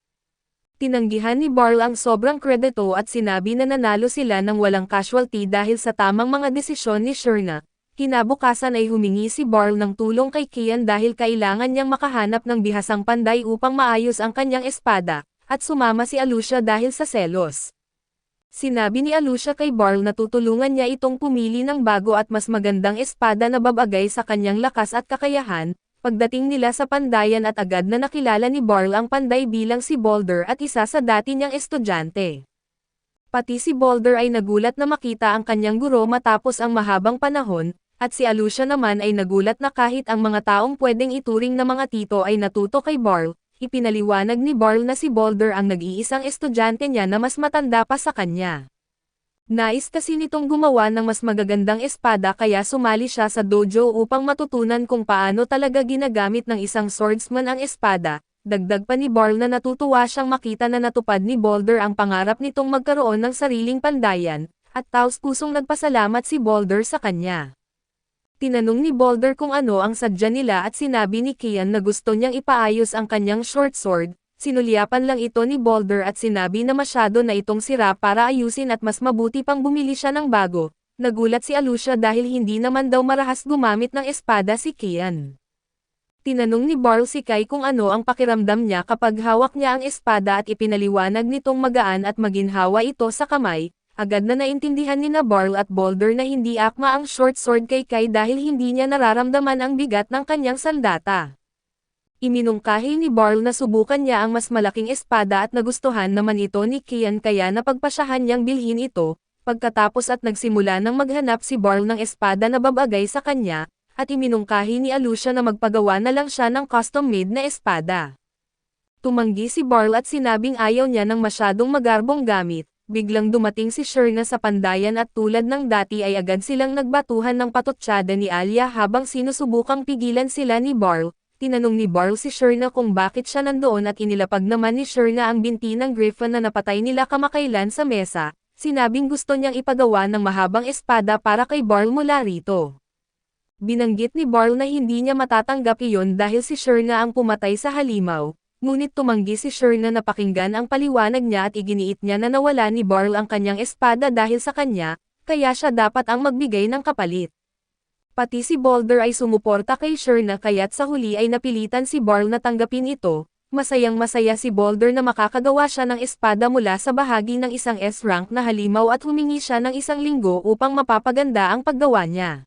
Speaker 1: Tinanggihan ni Barl ang sobrang kredito at sinabi na nanalo sila ng walang casualty dahil sa tamang mga desisyon ni Sherna. Kinabukasan ay humingi si Barl ng tulong kay Kian dahil kailangan niyang makahanap ng bihasang panday upang maayos ang kanyang espada, at sumama si Alucia dahil sa selos. Sinabi ni Alucia kay Barl na tutulungan niya itong pumili ng bago at mas magandang espada na babagay sa kanyang lakas at kakayahan. Pagdating nila sa pandayan at agad na nakilala ni Barl ang panday bilang si Boulder at isa sa dati niyang estudyante. Pati si Boulder ay nagulat na makita ang kanyang guro matapos ang mahabang panahon, at si Alucia naman ay nagulat na kahit ang mga taong pwedeng ituring na mga tito ay natuto kay Barl. Ipinaliwanag ni Barl na si Boulder ang nag-iisang estudyante niya na mas matanda pa sa kanya. Nais kasi nitong gumawa ng mas magagandang espada kaya sumali siya sa dojo upang matutunan kung paano talaga ginagamit ng isang swordsman ang espada. Dagdag pa ni Barl na natutuwa siyang makita na natupad ni Boulder ang pangarap nitong magkaroon ng sariling pandayan, at taos pusong nagpasalamat si Boulder sa kanya. Tinanong ni Boulder kung ano ang sadya nila at sinabi ni Kian na gusto niyang ipaayos ang kanyang short sword. Sinulyapan lang ito ni Boulder at sinabi na masyado na itong sira para ayusin at mas mabuti pang bumili siya ng bago. Nagulat si Alucia dahil hindi naman daw marahas gumamit ng espada si Kian. Tinanong ni Barl si Kai kung ano ang pakiramdam niya kapag hawak niya ang espada at ipinaliwanag nitong magaan at maginhawa ito sa kamay. Agad na naintindihan ni Barl at Boulder na hindi akma ang short sword kay Kai dahil hindi niya nararamdaman ang bigat ng kanyang sandata. Iminungkahi ni Barl na subukan niya ang mas malaking espada at nagustuhan naman ito ni Kian kaya napagpasyahan niyang bilhin ito. Pagkatapos at nagsimula ng maghanap si Barl ng espada na babagay sa kanya, at iminungkahi ni Alucia na magpagawa na lang siya ng custom-made na espada. Tumanggi si Barl at sinabing ayaw niya ng masyadong magarbong gamit. Biglang dumating si Sherna sa pandayan at tulad ng dati ay agad silang nagbatuhan ng patotsyada ni Alia habang sinusubukang pigilan sila ni Barl. Tinanong ni Barl si Sherna kung bakit siya nandoon at inilapag naman ni Sherna ang binti ng Griffon na napatay nila kamakailan sa mesa. Sinabing gusto niyang ipagawa ng mahabang espada para kay Barl mula rito. Binanggit ni Barl na hindi niya matatanggap iyon dahil si Sherna ang pumatay sa halimaw, ngunit tumanggi si Sherna na pakinggan ang paliwanag niya at iginiit niya na nawala ni Barl ang kanyang espada dahil sa kanya, kaya siya dapat ang magbigay ng kapalit. Pati si Boulder ay sumuporta kay Sherna kaya't sa huli ay napilitan si Barl na tanggapin ito. Masayang-masaya si Boulder na makakagawa siya ng espada mula sa bahagi ng isang S-rank na halimaw at humingi siya ng 1 linggo upang mapapaganda ang paggawa niya.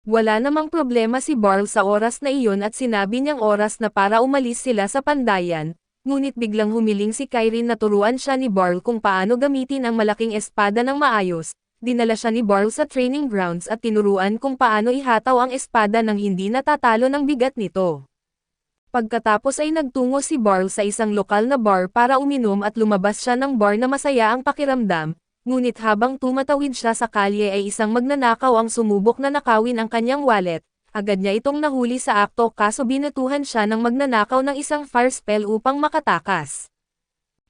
Speaker 1: Wala namang problema si Barl sa oras na iyon at sinabi niyang oras na para umalis sila sa pandayan, ngunit biglang humiling si Kyrene na turuan siya ni Barl kung paano gamitin ang malaking espada ng maayos. Dinala siya ni Barl sa training grounds at tinuruan kung paano ihataw ang espada nang hindi natatalo ng bigat nito. Pagkatapos ay nagtungo si Barl sa isang lokal na bar para uminom at lumabas siya ng bar na masaya ang pakiramdam. Ngunit habang tumatawid siya sa kalye ay isang magnanakaw ang sumubok na nakawin ang kanyang wallet. Agad niya itong nahuli sa akto kaso binatuhan siya ng magnanakaw ng isang fire spell upang makatakas.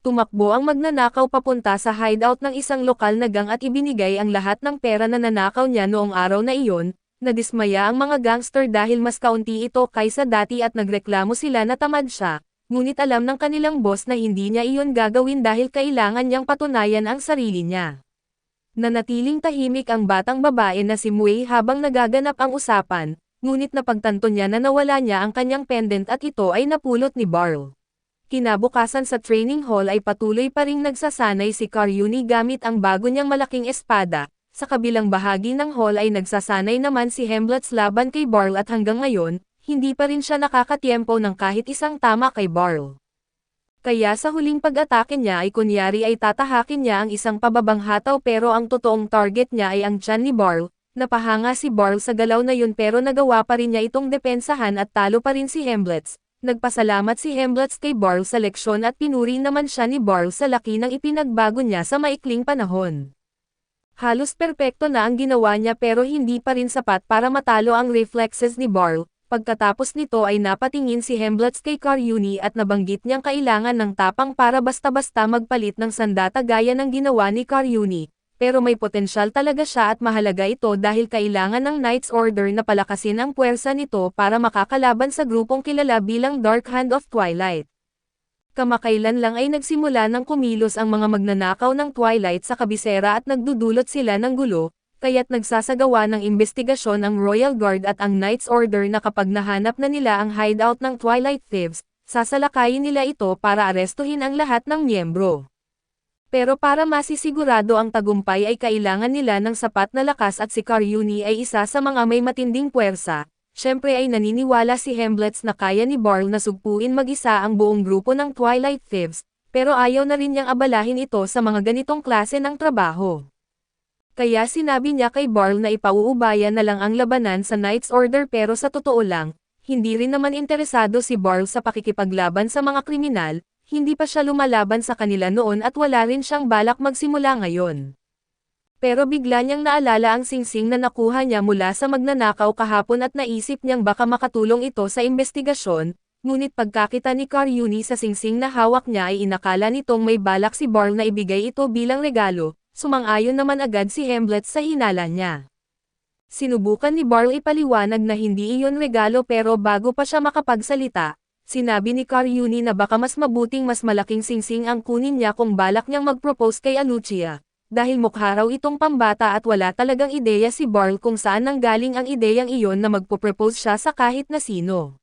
Speaker 1: Tumakbo ang magnanakaw papunta sa hideout ng isang lokal na gang at ibinigay ang lahat ng pera na nanakaw niya noong araw na iyon. Nadismaya ang mga gangster dahil mas kaunti ito kaysa dati at nagreklamo sila na tamad siya. Ngunit alam ng kanilang boss na hindi niya iyon gagawin dahil kailangan niyang patunayan ang sarili niya. Nanatiling tahimik ang batang babae na si Mui habang nagaganap ang usapan, ngunit napagtanto niya na nawala niya ang kanyang pendant at ito ay napulot ni Barl. Kinabukasan sa training hall ay patuloy pa ring nagsasanay si Karyuni gamit ang bago niyang malaking espada. Sa kabilang bahagi ng hall ay nagsasanay naman si Hemblotz laban kay Barl at hanggang ngayon, hindi pa rin siya nakakatiempo ng kahit isang tama kay Barl. Kaya sa huling pag-atake niya ay kunyari ay tatahakin niya ang isang pababang hataw pero ang totoong target niya ay ang tiyan ni Barl. Napahanga si Barl sa galaw na yun pero nagawa pa rin niya itong depensahan at talo pa rin si Hemblotz. Nagpasalamat si Hemblotz kay Barl sa leksyon at pinuri naman siya ni Barl sa laki ng ipinagbago niya sa maikling panahon. Halos perpekto na ang ginawa niya pero hindi pa rin sapat para matalo ang reflexes ni Barl. Pagkatapos nito ay napatingin si Hemblotz kay Karyuni at nabanggit niyang kailangan ng tapang para basta-basta magpalit ng sandata gaya ng ginawa ni Karyuni. Pero may potensyal talaga siya at mahalaga ito dahil kailangan ng Knight's Order na palakasin ang puwersa nito para makakalaban sa grupong kilala bilang Dark Hand of Twilight. Kamakailan lang ay nagsimula ng kumilos ang mga magnanakaw ng Twilight sa kabisera at nagdudulot sila ng gulo. Kaya't nagsasagawa ng investigasyon ang Royal Guard at ang Knight's Order na kapag nahanap na nila ang hideout ng Twilight Thieves, sasalakayin nila ito para arestuhin ang lahat ng miyembro. Pero para masisigurado ang tagumpay ay kailangan nila ng sapat na lakas at si Karyuni ay isa sa mga may matinding puwersa. Siyempre ay naniniwala si Hemblotz na kaya ni Barl na sugpuin mag-isa ang buong grupo ng Twilight Thieves, pero ayaw na rin niyang abalahin ito sa mga ganitong klase ng trabaho. Kaya sinabi niya kay Barl na ipauubayan na lang ang labanan sa Knight's Order pero sa totoo lang, hindi rin naman interesado si Barl sa pakikipaglaban sa mga kriminal, hindi pa siya lumalaban sa kanila noon at wala rin siyang balak magsimula ngayon. Pero bigla niyang naalala ang singsing na nakuha niya mula sa magnanakaw kahapon at naisip niyang baka makatulong ito sa investigasyon, ngunit pagkakita ni Karyuni sa singsing na hawak niya ay inakala nitong may balak si Barl na ibigay ito bilang regalo. Sumang-ayon naman agad si Hemblotz sa hinala niya. Sinubukan ni Barl ipaliwanag na hindi iyon regalo pero bago pa siya makapagsalita, sinabi ni Karyuni na baka mas mabuting mas malaking singsing ang kunin niya kung balak niyang mag-propose kay Alucia, dahil mukha raw itong pambata at wala talagang ideya si Barl kung saan nanggaling ang ideyang iyon na magpo-propose siya sa kahit na sino.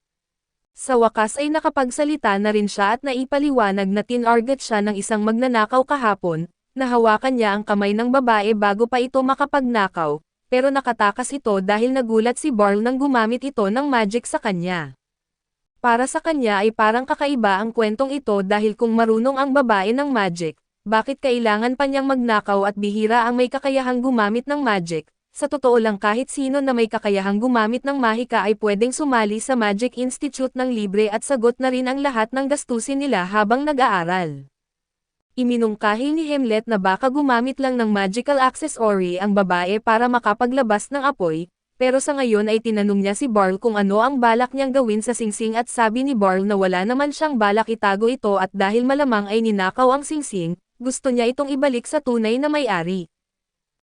Speaker 1: Sa wakas ay nakapagsalita na rin siya at naipaliwanag na tinarget siya ng isang magnanakaw kahapon, nahawakan niya ang kamay ng babae bago pa ito makapagnakaw, pero nakatakas ito dahil nagulat si Barl nang gumamit ito ng magic sa kanya. Para sa kanya ay parang kakaiba ang kwentong ito dahil kung marunong ang babae ng magic, bakit kailangan pa niyang magnakaw at bihira ang may kakayahang gumamit ng magic? Sa totoo lang kahit sino na may kakayahang gumamit ng mahika ay pwedeng sumali sa Magic Institute ng libre at sagot na rin ang lahat ng gastusin nila habang nag-aaral. Iminungkahi ni Hamlet na baka gumamit lang ng magical accessory ang babae para makapaglabas ng apoy, pero sa ngayon ay tinanong niya si Barl kung ano ang balak niyang gawin sa singsing at sabi ni Barl na wala naman siyang balak itago ito at dahil malamang ay ninakaw ang singsing, gusto niya itong ibalik sa tunay na may-ari.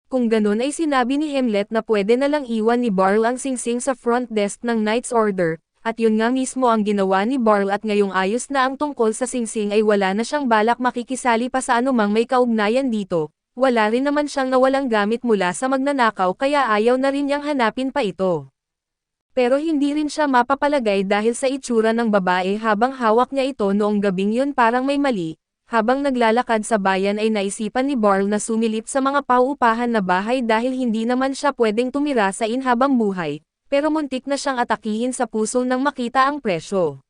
Speaker 1: Kung ganun ay sinabi ni Hamlet na pwede na lang iwan ni Barl ang singsing sa front desk ng Knight's Order, at yun nga mismo ang ginawa ni Barl at ngayong ayos na ang tungkol sa singsing ay wala na siyang balak makikisali pa sa anumang may kaugnayan dito, wala rin naman siyang nawalang gamit mula sa magnanakaw kaya ayaw na rin niyang hanapin pa ito. Pero hindi rin siya mapapalagay dahil sa itsura ng babae habang hawak niya ito noong gabing yun parang may mali. Habang naglalakad sa bayan ay naisipan ni Barl na sumilip sa mga pauupahan na bahay dahil hindi naman siya pwedeng tumira sa habang buhay, pero muntik na siyang atakihin sa puso nang makita ang presyo.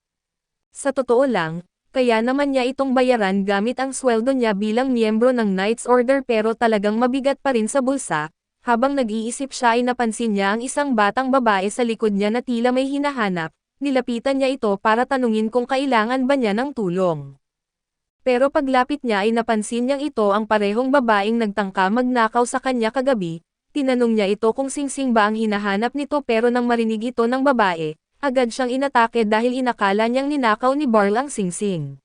Speaker 1: Sa totoo lang, kaya naman niya itong bayaran gamit ang sweldo niya bilang miyembro ng Knight's Order pero talagang mabigat pa rin sa bulsa, habang nag-iisip siya ay napansin niya ang isang batang babae sa likod niya na tila may hinahanap, nilapitan niya ito para tanungin kung kailangan ba niya ng tulong. Pero paglapit niya ay napansin niyang ito ang parehong babaeng nagtangka magnakaw sa kanya kagabi, tinanong niya ito kung singsing ba ang hinahanap nito pero nang marinig ito ng babae, agad siyang inatake dahil inakala niyang ninakaw ni Barl ang singsing.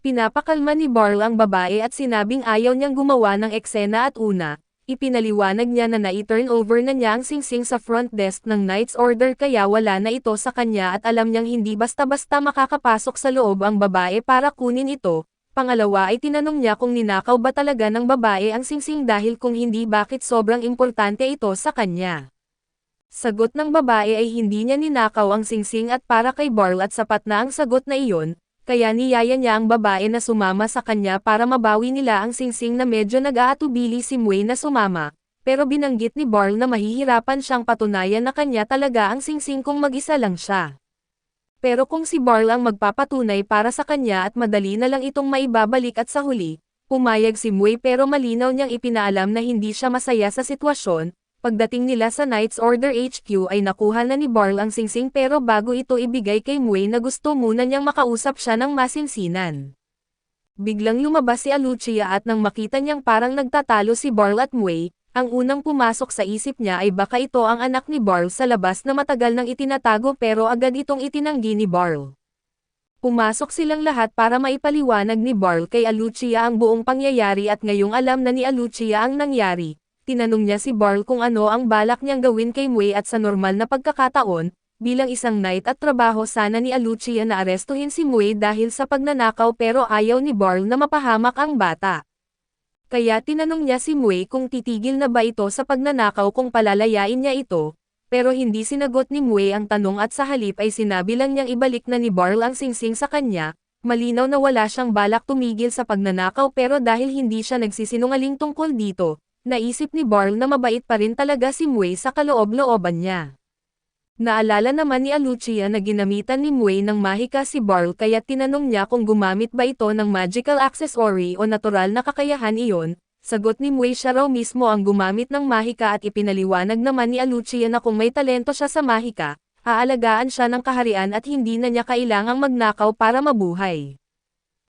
Speaker 1: Pinapakalma ni Barl ang babae at sinabing ayaw niyang gumawa ng eksena at una, ipinaliwanag niya na nai-turn over na niya ang singsing sa front desk ng Knight's Order kaya wala na ito sa kanya at alam niyang hindi basta-basta makakapasok sa loob ang babae para kunin ito. Pangalawa ay tinanong niya kung ninakaw ba talaga ng babae ang singsing dahil kung hindi bakit sobrang importante ito sa kanya. Sagot ng babae ay hindi niya ninakaw ang singsing at para kay Barl at sapat na ang sagot na iyon, kaya niyaya niya ang babae na sumama sa kanya para mabawi nila ang singsing na medyo nag-aatubili si Mui na sumama, pero binanggit ni Barl na mahihirapan siyang patunayan na kanya talaga ang singsing kung mag-isa lang siya. Pero kung si Barl ang magpapatunay para sa kanya at madali na lang itong maibabalik at sa huli, pumayag si Mui pero malinaw niyang ipinaalam na hindi siya masaya sa sitwasyon. Pagdating nila sa Knight's Order HQ ay nakuha na ni Barl ang singsing pero bago ito ibigay kay Mui na gusto muna niyang makausap siya ng masinsinan. Biglang lumabas si Alucia at nang makita niyang parang nagtatalo si Barl at Mui, ang unang pumasok sa isip niya ay baka ito ang anak ni Barl sa labas na matagal nang itinatago pero agad itong itinanggi ni Barl. Pumasok silang lahat para maipaliwanag ni Barl kay Alucia ang buong pangyayari at ngayong alam na ni Alucia ang nangyari, tinanong niya si Barl kung ano ang balak niyang gawin kay Mui at sa normal na pagkakataon, bilang isang knight at trabaho sana ni Alucia na arestuhin si Mui dahil sa pagnanakaw pero ayaw ni Barl na mapahamak ang bata. Kaya tinanong niya si Mui kung titigil na ba ito sa pagnanakaw kung palalayain niya ito, pero hindi sinagot ni Mui ang tanong at sa halip ay sinabi lang niyang ibalik na ni Barl ang singsing sa kanya, malinaw na wala siyang balak tumigil sa pagnanakaw pero dahil hindi siya nagsisinungaling tungkol dito, naisip ni Barl na mabait pa rin talaga si Mui sa kaloob-looban niya. Naalala naman ni Alucia na ginamitan ni Mui ng mahika si Barl kaya tinanong niya kung gumamit ba ito ng magical accessory o natural na kakayahan iyon, sagot ni Mui siya raw mismo ang gumamit ng mahika at ipinaliwanag naman ni Alucia na kung may talento siya sa mahika, aalagaan siya ng kaharian at hindi na niya kailangang magnakaw para mabuhay.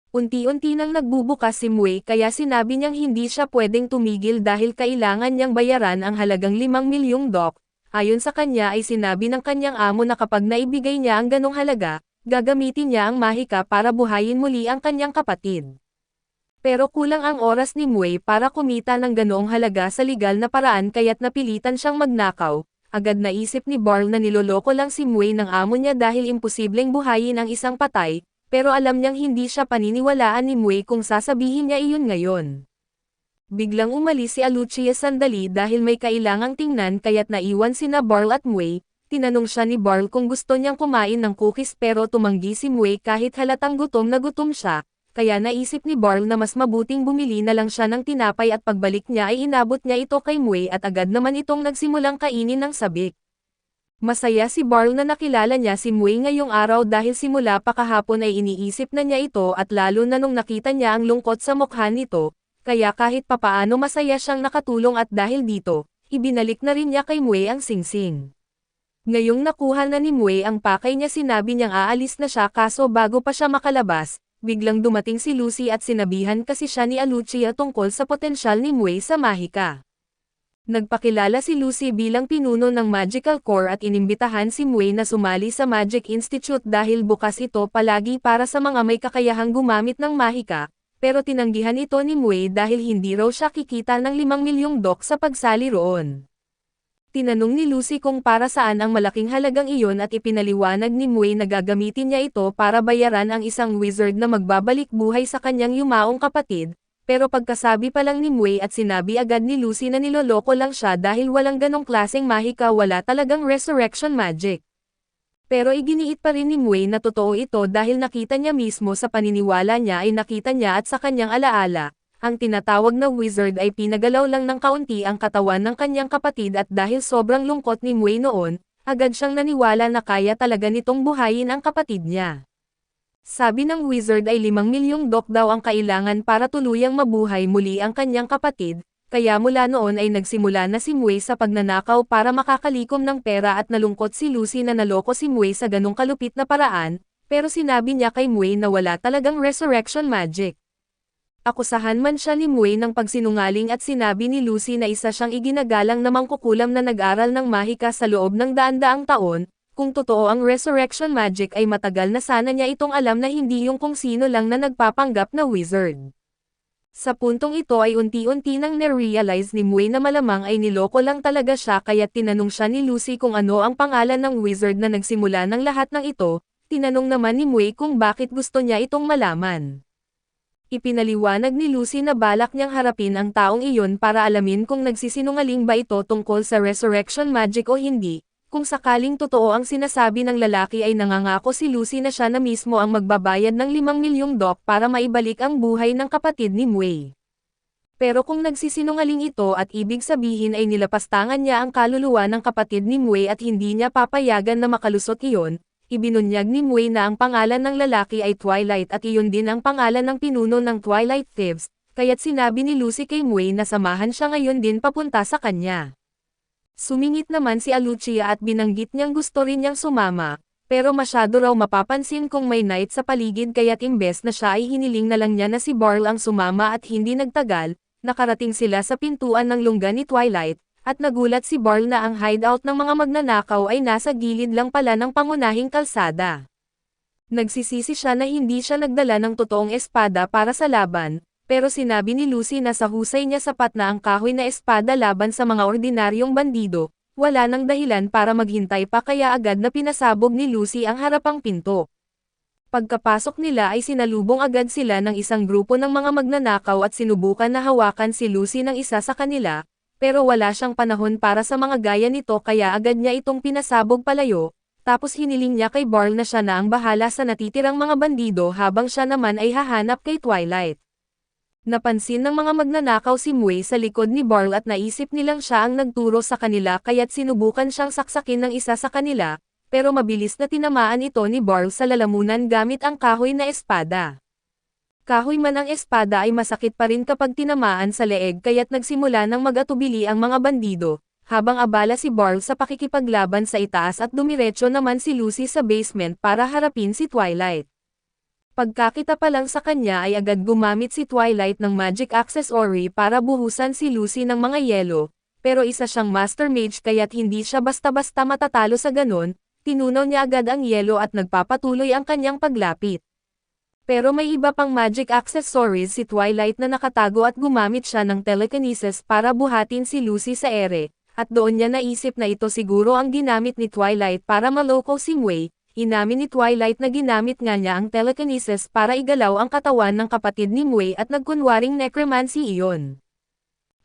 Speaker 1: Unti-unti nang nagbubukas si Mui kaya sinabi niyang hindi siya pwedeng tumigil dahil kailangan niyang bayaran ang halagang 5 milyong dok. Ayon sa kanya ay sinabi ng kanyang amo na kapag naibigay niya ang ganong halaga, gagamitin niya ang mahika para buhayin muli ang kanyang kapatid. Pero kulang ang oras ni Mui para kumita ng ganoong halaga sa legal na paraan kaya't napilitan siyang magnakaw. Agad naisip ni Barl na niloloko lang si Mui ng amo niya dahil imposibleng buhayin ang isang patay, pero alam niyang hindi siya paniniwalaan ni Mui kung sasabihin niya iyon ngayon. Biglang umalis si Alucia sandali dahil may kailangang tingnan kaya't naiwan sina Barl at Mui. Tinanong siya ni Barl kung gusto niyang kumain ng cookies pero tumanggi si Mui kahit halatang gutom na gutom siya. Kaya naisip ni Barl na mas mabuting bumili na lang siya ng tinapay at pagbalik niya ay inabot niya ito kay Mui at agad naman itong nagsimulang kainin ng sabik. Masaya si Barl na nakilala niya si Mui ngayong araw dahil simula pa kahapon ay iniisip na niya ito at lalo na nung nakita niya ang lungkot sa mukha nito, kaya kahit papaano masaya siyang nakatulong at dahil dito, ibinalik na rin niya kay Mui ang singsing. Ngayong nakuha na ni Mui ang pakay niya sinabi niyang aalis na siya kaso bago pa siya makalabas, biglang dumating si Lucy at sinabihan kasi siya ni Alucia tungkol sa potensyal ni Mui sa mahika. Nagpakilala si Lucy bilang pinuno ng Magical Corps at inimbitahan si Mui na sumali sa Magic Institute dahil bukas ito palagi para sa mga may kakayahang gumamit ng mahika, pero tinanggihan ito ni Mui dahil hindi raw siya kikita ng 5 milyong dok sa pagsali roon. Tinanong ni Lucy kung para saan ang malaking halagang iyon at ipinaliwanag ni Mui na gagamitin niya ito para bayaran ang isang wizard na magbabalik buhay sa kanyang yumaong kapatid, pero pagkasabi pa lang ni Mui at sinabi agad ni Lucy na niloloko lang siya dahil walang ganong klaseng mahika wala talagang resurrection magic. Pero iginiit pa rin ni Mui na totoo ito dahil nakita niya mismo sa paniniwala niya ay nakita niya at sa kanyang alaala. Ang tinatawag na wizard ay pinagalaw lang ng kaunti ang katawan ng kanyang kapatid at dahil sobrang lungkot ni Mui noon, agad siyang naniwala na kaya talaga nitong buhayin ang kapatid niya. Sabi ng wizard ay 5 milyong dok daw ang kailangan para tuluyang mabuhay muli ang kanyang kapatid, kaya mula noon ay nagsimula na si Mui sa pagnanakaw para makakalikom ng pera at nalungkot si Lucy na naloko si Mui sa ganong kalupit na paraan, pero sinabi niya kay Mui na wala talagang resurrection magic. Akusahan man siya ni Mui ng pagsinungaling at sinabi ni Lucy na isa siyang iginagalang na mangkukulam na nag-aral ng mahika sa loob ng daan-daang taon, kung totoo ang resurrection magic ay matagal na sana niya itong alam na hindi yung kung sino lang na nagpapanggap na wizard. Sa puntong ito ay unti-unti nang na-realize ni Mui na malamang ay niloko lang talaga siya kaya tinanong siya ni Lucy kung ano ang pangalan ng wizard na nagsimula ng lahat ng ito, tinanong naman ni Mui kung bakit gusto niya itong malaman. Ipinaliwanag ni Lucy na balak niyang harapin ang taong iyon para alamin kung nagsisinungaling ba ito tungkol sa resurrection magic o hindi. Kung sakaling totoo ang sinasabi ng lalaki ay nangangako si Lucy na siya na mismo ang magbabayad ng 5 milyong dok para maibalik ang buhay ng kapatid ni Mui. Pero kung nagsisinungaling ito at ibig sabihin ay nilapastangan niya ang kaluluwa ng kapatid ni Mui at hindi niya papayagan na makalusot iyon, ibinunyag ni Mui na ang pangalan ng lalaki ay Twilight at iyon din ang pangalan ng pinuno ng Twilight Thieves, kaya't sinabi ni Lucy kay Mui na samahan siya ngayon din papunta sa kanya. Sumingit naman si Alucia at binanggit niyang gusto rin niyang sumama, pero masyado raw mapapansin kung may knight sa paligid kaya't imbes na siya ay hiniling na lang niya na si Barl ang sumama at hindi nagtagal, nakarating sila sa pintuan ng lungga ni Twilight, at nagulat si Barl na ang hideout ng mga magnanakaw ay nasa gilid lang pala ng pangunahing kalsada. Nagsisisi siya na hindi siya nagdala ng totoong espada para sa laban, pero sinabi ni Lucy na sa husay niya sapat na ang kahoy na espada laban sa mga ordinaryong bandido, wala nang dahilan para maghintay pa kaya agad na pinasabog ni Lucy ang harapang pinto. Pagkapasok nila ay sinalubong agad sila ng isang grupo ng mga magnanakaw at sinubukan na hawakan si Lucy ng isa sa kanila, pero wala siyang panahon para sa mga gaya nito kaya agad niya itong pinasabog palayo, tapos hiniling niya kay Barl na siya na ang bahala sa natitirang mga bandido habang siya naman ay hahanap kay Twilight. Napansin ng mga magnanakaw si Mui sa likod ni Barl at naisip nilang siya ang nagturo sa kanila kaya't sinubukan siyang saksakin ng isa sa kanila, pero mabilis na tinamaan ito ni Barl sa lalamunan gamit ang kahoy na espada. Kahoy man ang espada ay masakit pa rin kapag tinamaan sa leeg kaya't nagsimula ng mag-atubili ang mga bandido, habang abala si Barl sa pakikipaglaban sa itaas at dumiretso naman si Lucy sa basement para harapin si Twilight. Pagkakita pa lang sa kanya ay agad gumamit si Twilight ng magic accessory para buhusan si Lucy ng mga yelo, pero isa siyang master mage kaya't hindi siya basta-basta matatalo sa ganon, tinunaw niya agad ang yelo at nagpapatuloy ang kanyang paglapit. Pero may iba pang magic accessories si Twilight na nakatago at gumamit siya ng telekinesis para buhatin si Lucy sa ere, at doon niya naisip na ito siguro ang ginamit ni Twilight para maloko si Mui. Inamin ni Twilight na ginamit nga niya ang telekinesis para igalaw ang katawan ng kapatid ni Mui at nagkunwaring necromancy iyon.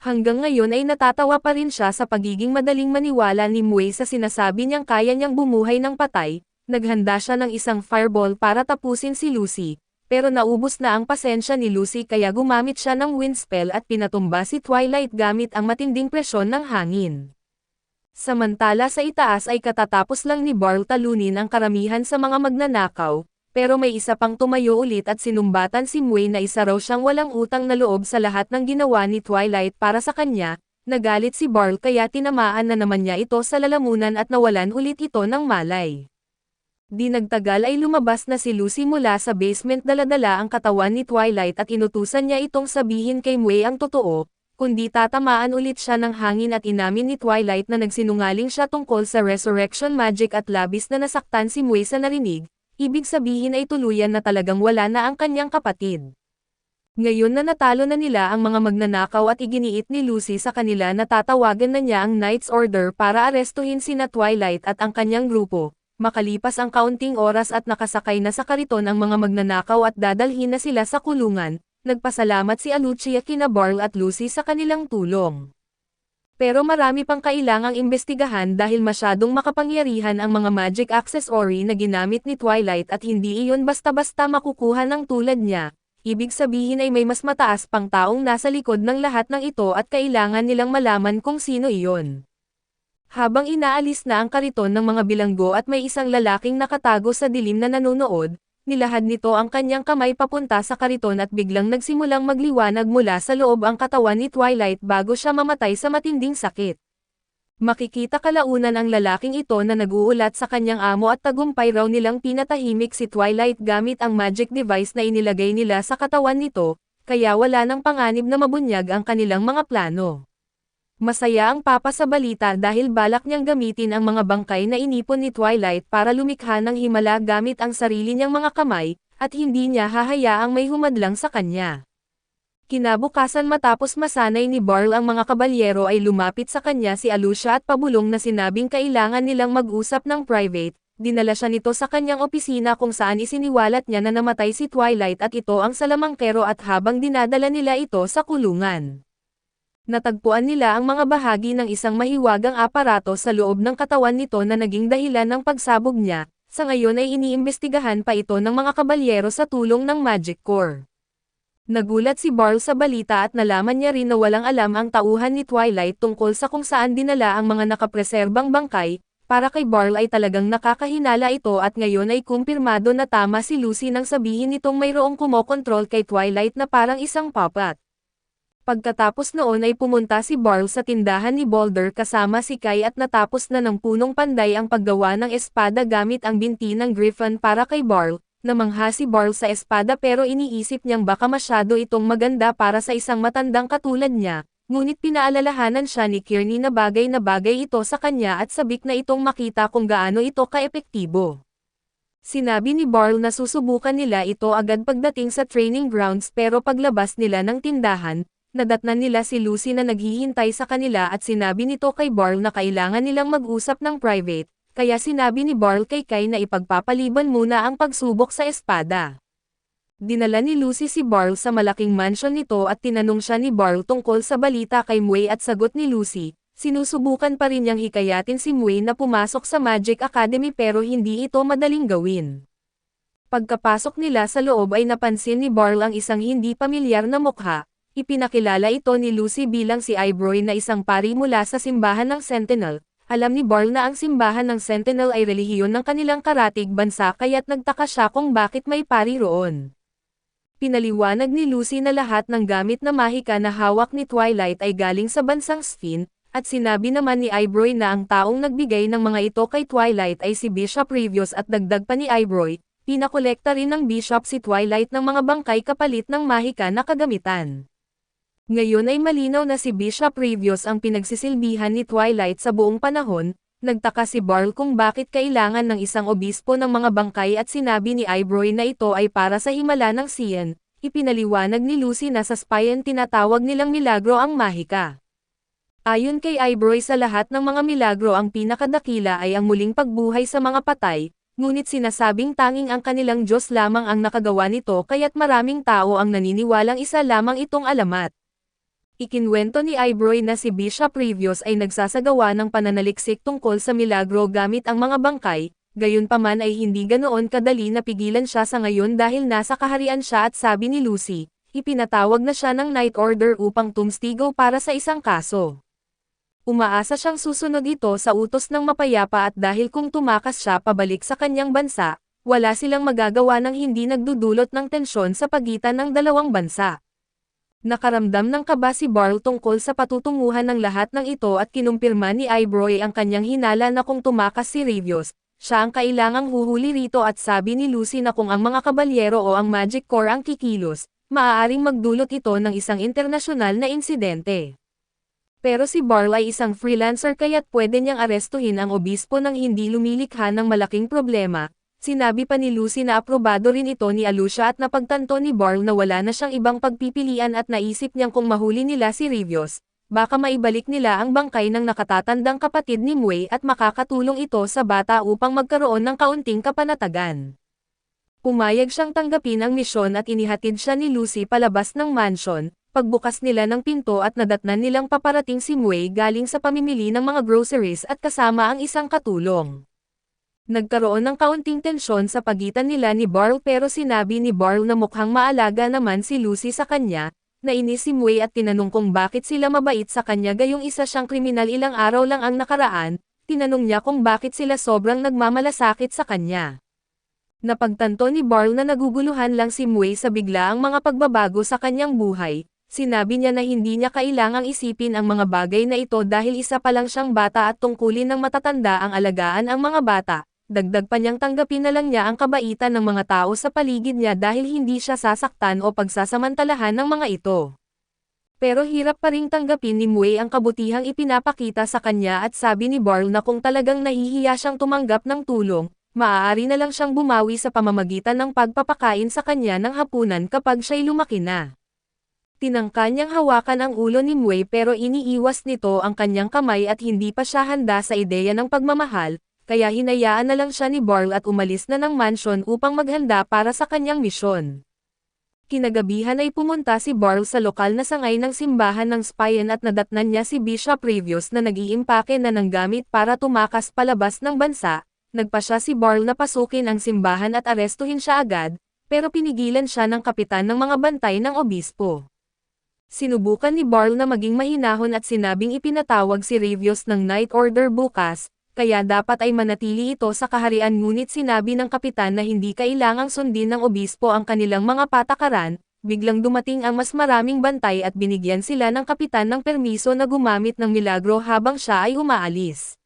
Speaker 1: Hanggang ngayon ay natatawa pa rin siya sa pagiging madaling maniwala ni Mui sa sinasabi niyang kaya niyang bumuhay ng patay. Naghanda siya ng isang fireball para tapusin si Lucy, pero naubos na ang pasensya ni Lucy kaya gumamit siya ng wind spell at pinatumba si Twilight gamit ang matinding presyon ng hangin. Samantala sa itaas ay katatapos lang ni Barl talunin ang karamihan sa mga magnanakaw, pero may isa pang tumayo ulit at sinumbatan si Mui na isa raw siyang walang utang na loob sa lahat ng ginawa ni Twilight para sa kanya. Nagalit si Barl kaya tinamaan na naman niya ito sa lalamunan at nawalan ulit ito ng malay. Di nagtagal ay lumabas na si Lucy mula sa basement, dala-dala ang katawan ni Twilight at inutusan niya itong sabihin kay Mui ang totoo, kundi tatamaan ulit siya ng hangin at inamin ni Twilight na nagsinungaling siya tungkol sa resurrection magic at labis na nasaktan si Mui sa narinig, ibig sabihin ay tuluyan na talagang wala na ang kanyang kapatid. Ngayon na natalo na nila ang mga magnanakaw at iginiit ni Lucy sa kanila na tatawagan na niya ang Knight's Order para arestuhin sina Twilight at ang kanyang grupo. Makalipas ang kaunting oras at nakasakay na sa kariton ang mga magnanakaw at dadalhin na sila sa kulungan, nagpasalamat si Alucia kina Barl at Lucy sa kanilang tulong. Pero marami pang kailangang imbestigahan dahil masyadong makapangyarihan ang mga magic accessory na ginamit ni Twilight at hindi iyon basta-basta makukuha ng tulad niya. Ibig sabihin ay may mas mataas pang taong nasa likod ng lahat ng ito at kailangan nilang malaman kung sino iyon. Habang inaalis na ang kariton ng mga bilanggo at may isang lalaking nakatago sa dilim na nanonood, nilahad nito ang kanyang kamay papunta sa kariton at biglang nagsimulang magliwanag mula sa loob ang katawan ni Twilight bago siya mamatay sa matinding sakit. Makikita kalaunan ang lalaking ito na nag-uulat sa kanyang amo at tagumpay raw nilang pinatahimik si Twilight gamit ang magic device na inilagay nila sa katawan nito, kaya wala nang panganib na mabunyag ang kanilang mga plano. Masaya ang papa sa balita dahil balak niyang gamitin ang mga bangkay na inipon ni Twilight para lumikha ng himala gamit ang sarili niyang mga kamay, at hindi niya hahayaang may humadlang sa kanya. Kinabukasan matapos masanay ni Barl ang mga kabalyero ay lumapit sa kanya si Alucia at pabulong na sinabing kailangan nilang mag-usap ng private. Dinala siya nito sa kanyang opisina kung saan isiniwalat niya na namatay si Twilight at ito ang salamangkero at habang dinadala nila ito sa kulungan. Natagpuan nila ang mga bahagi ng isang mahiwagang aparato sa loob ng katawan nito na naging dahilan ng pagsabog niya. Sa ngayon ay iniimbestigahan pa ito ng mga kabalyero sa tulong ng Magic Corps. Nagulat si Barl sa balita at nalaman niya rin na walang alam ang tauhan ni Twilight tungkol sa kung saan dinala ang mga nakapreserbang bangkay. Para kay Barl ay talagang nakakahinala ito at ngayon ay kumpirmado na tama si Lucy nang sabihin nitong mayroong kumokontrol kay Twilight na parang isang puppet. Pagkatapos noon ay pumunta si Barl sa tindahan ni Boulder kasama si Kai at natapos na ng punong panday ang paggawa ng espada gamit ang binti ng Griffon para kay Barl. Namangha si Barl sa espada pero iniisip niyang baka masyado itong maganda para sa isang matandang katulad niya, ngunit pinaalalahanan siya ni Kearney na bagay ito sa kanya at sabik na itong makita kung gaano ito kaepektibo. Sinabi ni Barl na susubukan nila ito agad pagdating sa training grounds pero paglabas nila ng tindahan, nadatnan nila si Lucy na naghihintay sa kanila at sinabi nito kay Barl na kailangan nilang mag-usap ng private, kaya sinabi ni Barl kay Kai na ipagpapaliban muna ang pagsubok sa espada. Dinala ni Lucy si Barl sa malaking mansion nito at tinanong siya ni Barl tungkol sa balita kay Mui at sagot ni Lucy, sinusubukan pa rin niyang hikayatin si Mui na pumasok sa Magic Academy pero hindi ito madaling gawin. Pagkapasok nila sa loob ay napansin ni Barl ang isang hindi pamilyar na mukha. Ipinakilala ito ni Lucy bilang si Ibroy na isang pari mula sa simbahan ng Sentinel. Alam ni Barl na ang simbahan ng Sentinel ay relihiyon ng kanilang karatig bansa kaya't nagtaka siya kung bakit may pari roon. Pinaliwanag ni Lucy na lahat ng gamit na mahika na hawak ni Twilight ay galing sa bansang Sphene, at sinabi naman ni Ibroy na ang taong nagbigay ng mga ito kay Twilight ay si Bishop Previous at dagdag pa ni Ibroy, pinakolekta rin ng Bishop si Twilight ng mga bangkay kapalit ng mahika na kagamitan. Ngayon ay malinaw na si Bishop Previous ang pinagsisilbihan ni Twilight sa buong panahon, Nagtaka si Barl kung bakit kailangan ng isang obispo ng mga bangkay at sinabi ni Ibroy na ito ay para sa himala ng Sian. Ipinaliwanag ni Lucy na sa Spion tinatawag nilang milagro ang mahika. Ayon kay Ibroy sa lahat ng mga milagro ang pinakadakila ay ang muling pagbuhay sa mga patay, ngunit sinasabing tanging ang kanilang Diyos lamang ang nakagawa nito kaya't maraming tao ang naniniwalang isa lamang itong alamat. Ikinwento ni Ibroy na si Bishop Previous ay nagsasagawa ng pananaliksik tungkol sa milagro gamit ang mga bangkay, gayunpaman ay hindi ganoon kadali na pigilan siya sa ngayon dahil nasa kaharian siya at sabi ni Lucy, ipinatawag na siya ng Night Order upang tumstigo para sa isang kaso. Umaasa siyang susunod ito sa utos ng mapayapa at dahil kung tumakas siya pabalik sa kanyang bansa, wala silang magagawa ng hindi nagdudulot ng tensyon sa pagitan ng dalawang bansa. Nakaramdam ng kaba si Barl tungkol sa patutunguhan ng lahat ng ito at kinumpirma ni Ibroy ang kanyang hinala na kung tumakas si Revios, siya ang kailangang huhuli rito at sabi ni Lucy na kung ang mga kabalyero o ang Magic Corps ang kikilos, maaaring magdulot ito ng isang internasyonal na insidente. Pero si Barl ay isang freelancer kaya't pwede niyang arestuhin ang obispo nang hindi lumilikha ng malaking problema. Sinabi pa ni Lucy na aprobado rin ito ni Alucia at napagtanto ni Barl na wala na siyang ibang pagpipilian at naisip niyang kung mahuli nila si Revios, baka maibalik nila ang bangkay ng nakatatandang kapatid ni Mue at makakatulong ito sa bata upang magkaroon ng kaunting kapanatagan. Pumayag siyang tanggapin ang misyon at inihatid siya ni Lucy palabas ng mansion. Pagbukas nila ng pinto at nadatnan nilang paparating si Mue galing sa pamimili ng mga groceries at kasama ang isang katulong. Nagkaroon ng kaunting tensyon sa pagitan nila ni Barl pero sinabi ni Barl na mukhang maalaga naman si Lucy sa kanya, nainis si Mue at tinanong kung bakit sila mabait sa kanya gayong isa siyang kriminal ilang araw lang ang nakaraan, tinanong niya kung bakit sila sobrang nagmamalasakit sa kanya. Napagtanto ni Barl na naguguluhan lang si Mue sa biglaang mga pagbabago sa kanyang buhay, sinabi niya na hindi niya kailangang isipin ang mga bagay na ito dahil isa pa lang siyang bata at tungkulin ng matatanda ang alagaan ang mga bata. Dagdag pa niyang tanggapin na lang niya ang kabaitan ng mga tao sa paligid niya dahil hindi siya sasaktan o pagsasamantalahan ng mga ito. Pero hirap pa ring tanggapin ni Mue ang kabutihang ipinapakita sa kanya at sabi ni Barl na kung talagang nahihiya siyang tumanggap ng tulong, maaari na lang siyang bumawi sa pamamagitan ng pagpapakain sa kanya ng hapunan kapag siya'y lumaki na. Tinangka niyang hawakan ang ulo ni Mue pero iniiwas nito ang kanyang kamay at hindi pa siya handa sa ideya ng pagmamahal, kaya hinayaan na lang siya ni Barl at umalis na ng mansion upang maghanda para sa kanyang misyon. Kinagabihan ay pumunta si Barl sa lokal na sangay ng simbahan ng Spion at nadatnan niya si Bishop Previous na nag-iimpake na ng gamit para tumakas palabas ng bansa. Nagpa siya si Barl na pasukin ang simbahan at arestuhin siya agad, pero pinigilan siya ng kapitan ng mga bantay ng obispo. Sinubukan ni Barl na maging mahinahon at sinabing ipinatawag si Revios ng Night Order bukas, kaya dapat ay manatili ito sa kaharian ngunit sinabi ng kapitan na hindi kailangang sundin ng obispo ang kanilang mga patakaran, biglang dumating ang mas maraming bantay at binigyan sila ng kapitan ng permiso na gumamit ng milagro habang siya ay umaalis.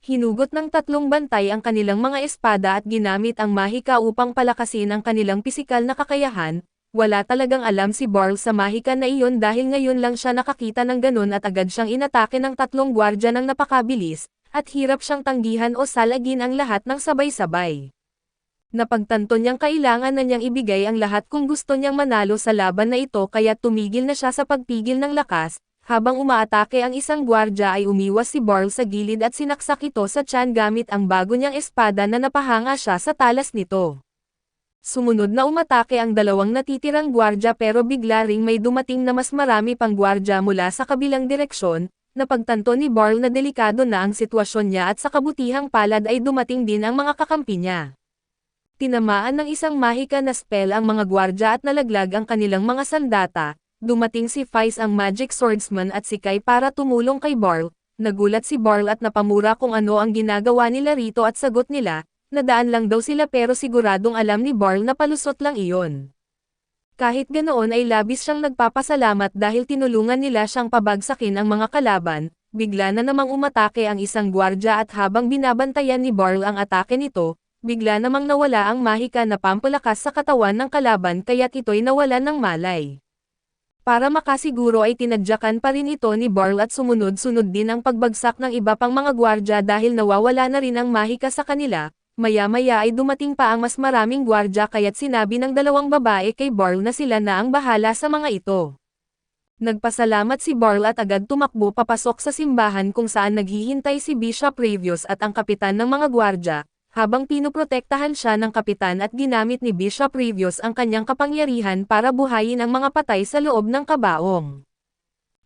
Speaker 1: Hinugot ng tatlong bantay ang kanilang mga espada at ginamit ang mahika upang palakasin ang kanilang pisikal na kakayahan. Wala talagang alam si Barl sa mahika na iyon dahil ngayon lang siya nakakita ng ganun at agad siyang inatake ng tatlong gwardya ng napakabilis, at hirap siyang tanggihan o salagin ang lahat ng sabay-sabay. Napagtanto niyang kailangan na niyang ibigay ang lahat kung gusto niyang manalo sa laban na ito kaya tumigil na siya sa pagpigil ng lakas, habang umaatake ang isang gwardya ay umiwas si Barl sa gilid at sinaksak ito sa tiyan gamit ang bago niyang espada na napahanga siya sa talas nito. Sumunod na umatake ang dalawang natitirang gwardya pero bigla ring may dumating na mas marami pang gwardya mula sa kabilang direksyon. Napagtanto ni Barl na delikado na ang sitwasyon niya at sa kabutihang palad ay dumating din ang mga kakampi niya. Tinamaan ng isang mahika na spell ang mga gwardya at nalaglag ang kanilang mga sandata. Dumating si Fice ang Magic Swordsman at si Kai para tumulong kay Barl. Nagulat si Barl at napamura kung ano ang ginagawa nila rito at sagot nila, nadaan lang daw sila pero siguradong alam ni Barl na palusot lang iyon. Kahit ganoon ay labis siyang nagpapasalamat dahil tinulungan nila siyang pabagsakin ang mga kalaban, bigla na namang umatake ang isang gwardya at habang binabantayan ni Barl ang atake nito, bigla namang nawala ang mahika na pampalakas sa katawan ng kalaban kaya't ito'y nawalan ng malay. Para makasiguro ay tinadyakan pa rin ito ni Barl at sumunod-sunod din ang pagbagsak ng iba pang mga gwardya dahil nawawala na rin ang mahika sa kanila. Maya-maya ay dumating pa ang mas maraming gwardya kaya't sinabi ng dalawang babae kay Barl na sila na ang bahala sa mga ito. Nagpasalamat si Barl at agad tumakbo papasok sa simbahan kung saan naghihintay si Bishop Previous at ang kapitan ng mga gwardya, habang pinoprotektahan siya ng kapitan at ginamit ni Bishop Previous ang kanyang kapangyarihan para buhayin ang mga patay sa loob ng kabaong.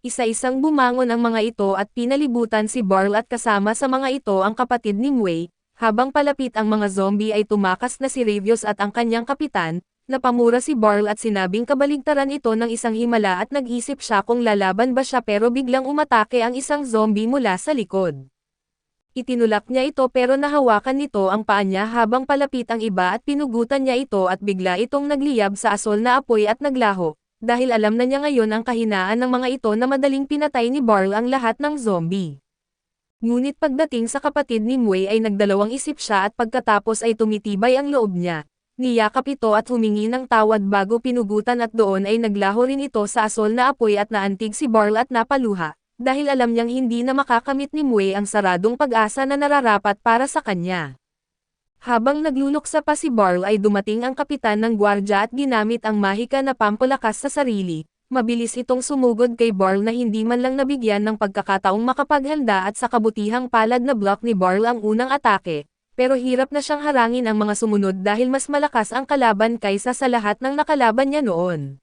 Speaker 1: Isa-isang bumangon ang mga ito at pinalibutan si Barl at kasama sa mga ito ang kapatid ni Mui, habang palapit ang mga zombie ay tumakas na si Previous at ang kanyang kapitan, napamura si Barl at sinabing kabaligtaran ito ng isang himala at nag-isip siya kung lalaban ba siya pero biglang umatake ang isang zombie mula sa likod. Itinulak niya ito pero nahawakan nito ang paa niya habang palapit ang iba at pinugutan niya ito at bigla itong nagliyab sa asol na apoy at naglaho, dahil alam na niya ngayon ang kahinaan ng mga ito na madaling pinatay ni Barl ang lahat ng zombie. Ngunit pagdating sa kapatid ni Mui ay nagdalawang isip siya at pagkatapos ay tumitibay ang loob niya. Niyakap ito at humingi ng tawad bago pinugutan at doon ay naglaho rin ito sa asol na apoy at naantig si Barl at napaluha. Dahil alam niyang hindi na makakamit ni Mui ang saradong pag-asa na nararapat para sa kanya. Habang nagluluksa pa si Barl ay dumating ang kapitan ng gwardya at ginamit ang mahika na pampalakas sa sarili. Mabilis itong sumugod kay Barl na hindi man lang nabigyan ng pagkakataong makapaghanda at sa kabutihang palad na block ni Barl ang unang atake. Pero hirap na siyang harangin ang mga sumunod dahil mas malakas ang kalaban kaysa sa lahat ng nakalaban niya noon.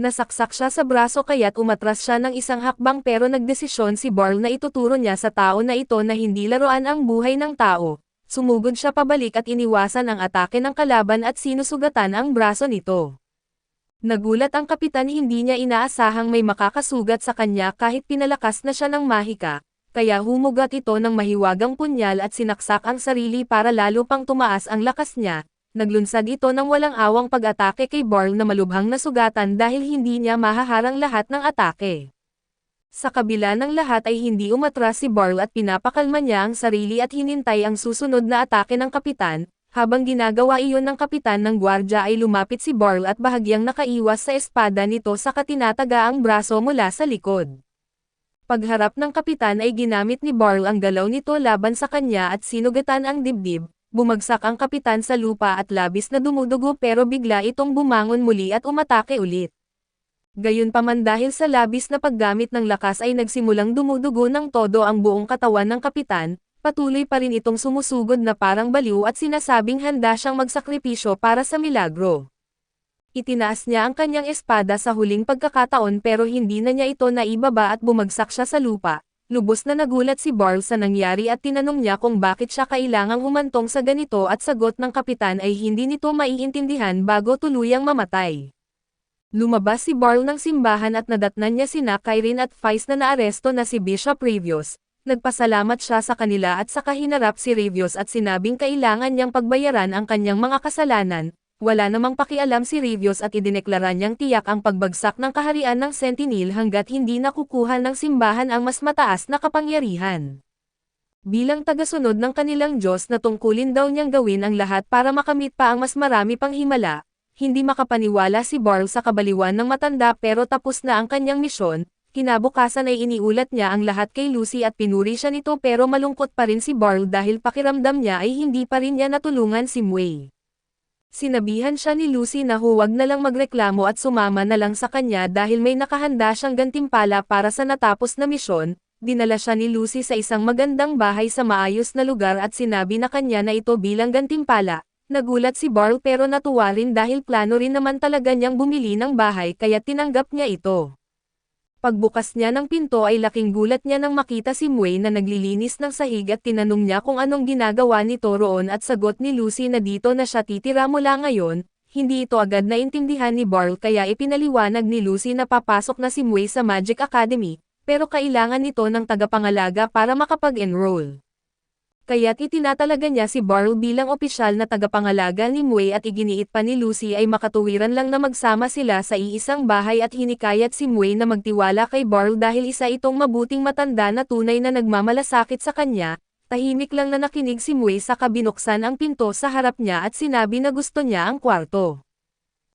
Speaker 1: Nasaksak siya sa braso kaya't umatras siya ng isang hakbang pero nagdesisyon si Barl na ituturo niya sa tao na ito na hindi laruan ang buhay ng tao. Sumugod siya pabalik at iniwasan ang atake ng kalaban at sinusugatan ang braso nito. Nagulat ang kapitan, hindi niya inaasahang may makakasugat sa kanya kahit pinalakas na siya ng mahika, kaya humugat ito ng mahiwagang punyal at sinaksak ang sarili para lalo pang tumaas ang lakas niya. Naglunsad ito ng walang awang pag-atake kay Barl na malubhang nasugatan dahil hindi niya mahaharang lahat ng atake. Sa kabila ng lahat ay hindi umatras si Barl at pinapakalma niya ang sarili at hinintay ang susunod na atake ng kapitan. Habang ginagawa iyon ng kapitan ng gwardya ay lumapit si Barl at bahagyang nakaiwas sa espada nito sa katinataga ang braso mula sa likod. Pagharap ng kapitan ay ginamit ni Barl ang galaw nito laban sa kanya at sinugatan ang dibdib. Bumagsak ang kapitan sa lupa at labis na dumudugo pero bigla itong bumangon muli at umatake ulit. Gayunpaman dahil sa labis na paggamit ng lakas ay nagsimulang dumudugo ng todo ang buong katawan ng kapitan, patuloy pa rin itong sumusugod na parang baliw at sinasabing handa siyang magsakripisyo para sa milagro. Itinaas niya ang kanyang espada sa huling pagkakataon pero hindi na niya ito naibaba at bumagsak siya sa lupa. Lubos na nagulat si Barl sa nangyari at tinanong niya kung bakit siya kailangang humantong sa ganito at sagot ng kapitan ay hindi nito maiintindihan bago tuluyang mamatay. Lumabas si Barl ng simbahan at nadatnan niya sina Kyrene at Vice na naaresto na si Bishop Previous. Nagpasalamat siya sa kanila at saka hinarap si Previous at sinabing kailangan niyang pagbayaran ang kanyang mga kasalanan. Wala namang pakialam si Previous at idineklara niyang tiyak ang pagbagsak ng kaharian ng Sentinel hanggat hindi nakukuha ng simbahan ang mas mataas na kapangyarihan. Bilang tagasunod ng kanilang Diyos na tungkulin daw niyang gawin ang lahat para makamit pa ang mas marami pang himala, hindi makapaniwala si Barl sa kabaliwan ng matanda pero tapos na ang kanyang misyon. Kinabukasan ay iniulat niya ang lahat kay Lucy at pinuri siya nito pero malungkot pa rin si Barl dahil pakiramdam niya ay hindi pa rin niya natulungan si Mui. Sinabihan siya ni Lucy na huwag na lang magreklamo at sumama na lang sa kanya dahil may nakahanda siyang gantimpala para sa natapos na misyon. Dinala siya ni Lucy sa isang magandang bahay sa maayos na lugar at sinabi na kanya na ito bilang gantimpala. Nagulat si Barl pero natuwa rin dahil plano rin naman talaga niyang bumili ng bahay kaya tinanggap niya ito. Pagbukas niya ng pinto ay laking gulat niya nang makita si Mui na naglilinis ng sahig at tinanong niya kung anong ginagawa nito roon at sagot ni Lucy na dito na siya titira mula ngayon. Hindi ito agad naintindihan ni Barl kaya ipinaliwanag ni Lucy na papasok na si Mui sa Magic Academy, pero kailangan nito ng tagapangalaga para makapag-enroll. Kaya't itinatalaga niya si Barl bilang opisyal na tagapangalaga ni Mui at iginiit pa ni Lucy ay makatuwiran lang na magsama sila sa iisang bahay at hinikayat si Mui na magtiwala kay Barl dahil isa itong mabuting matanda na tunay na nagmamalasakit sa kanya. Tahimik lang na nakinig si Mui sa kabinuksan ang pinto sa harap niya at sinabi na gusto niya ang kwarto.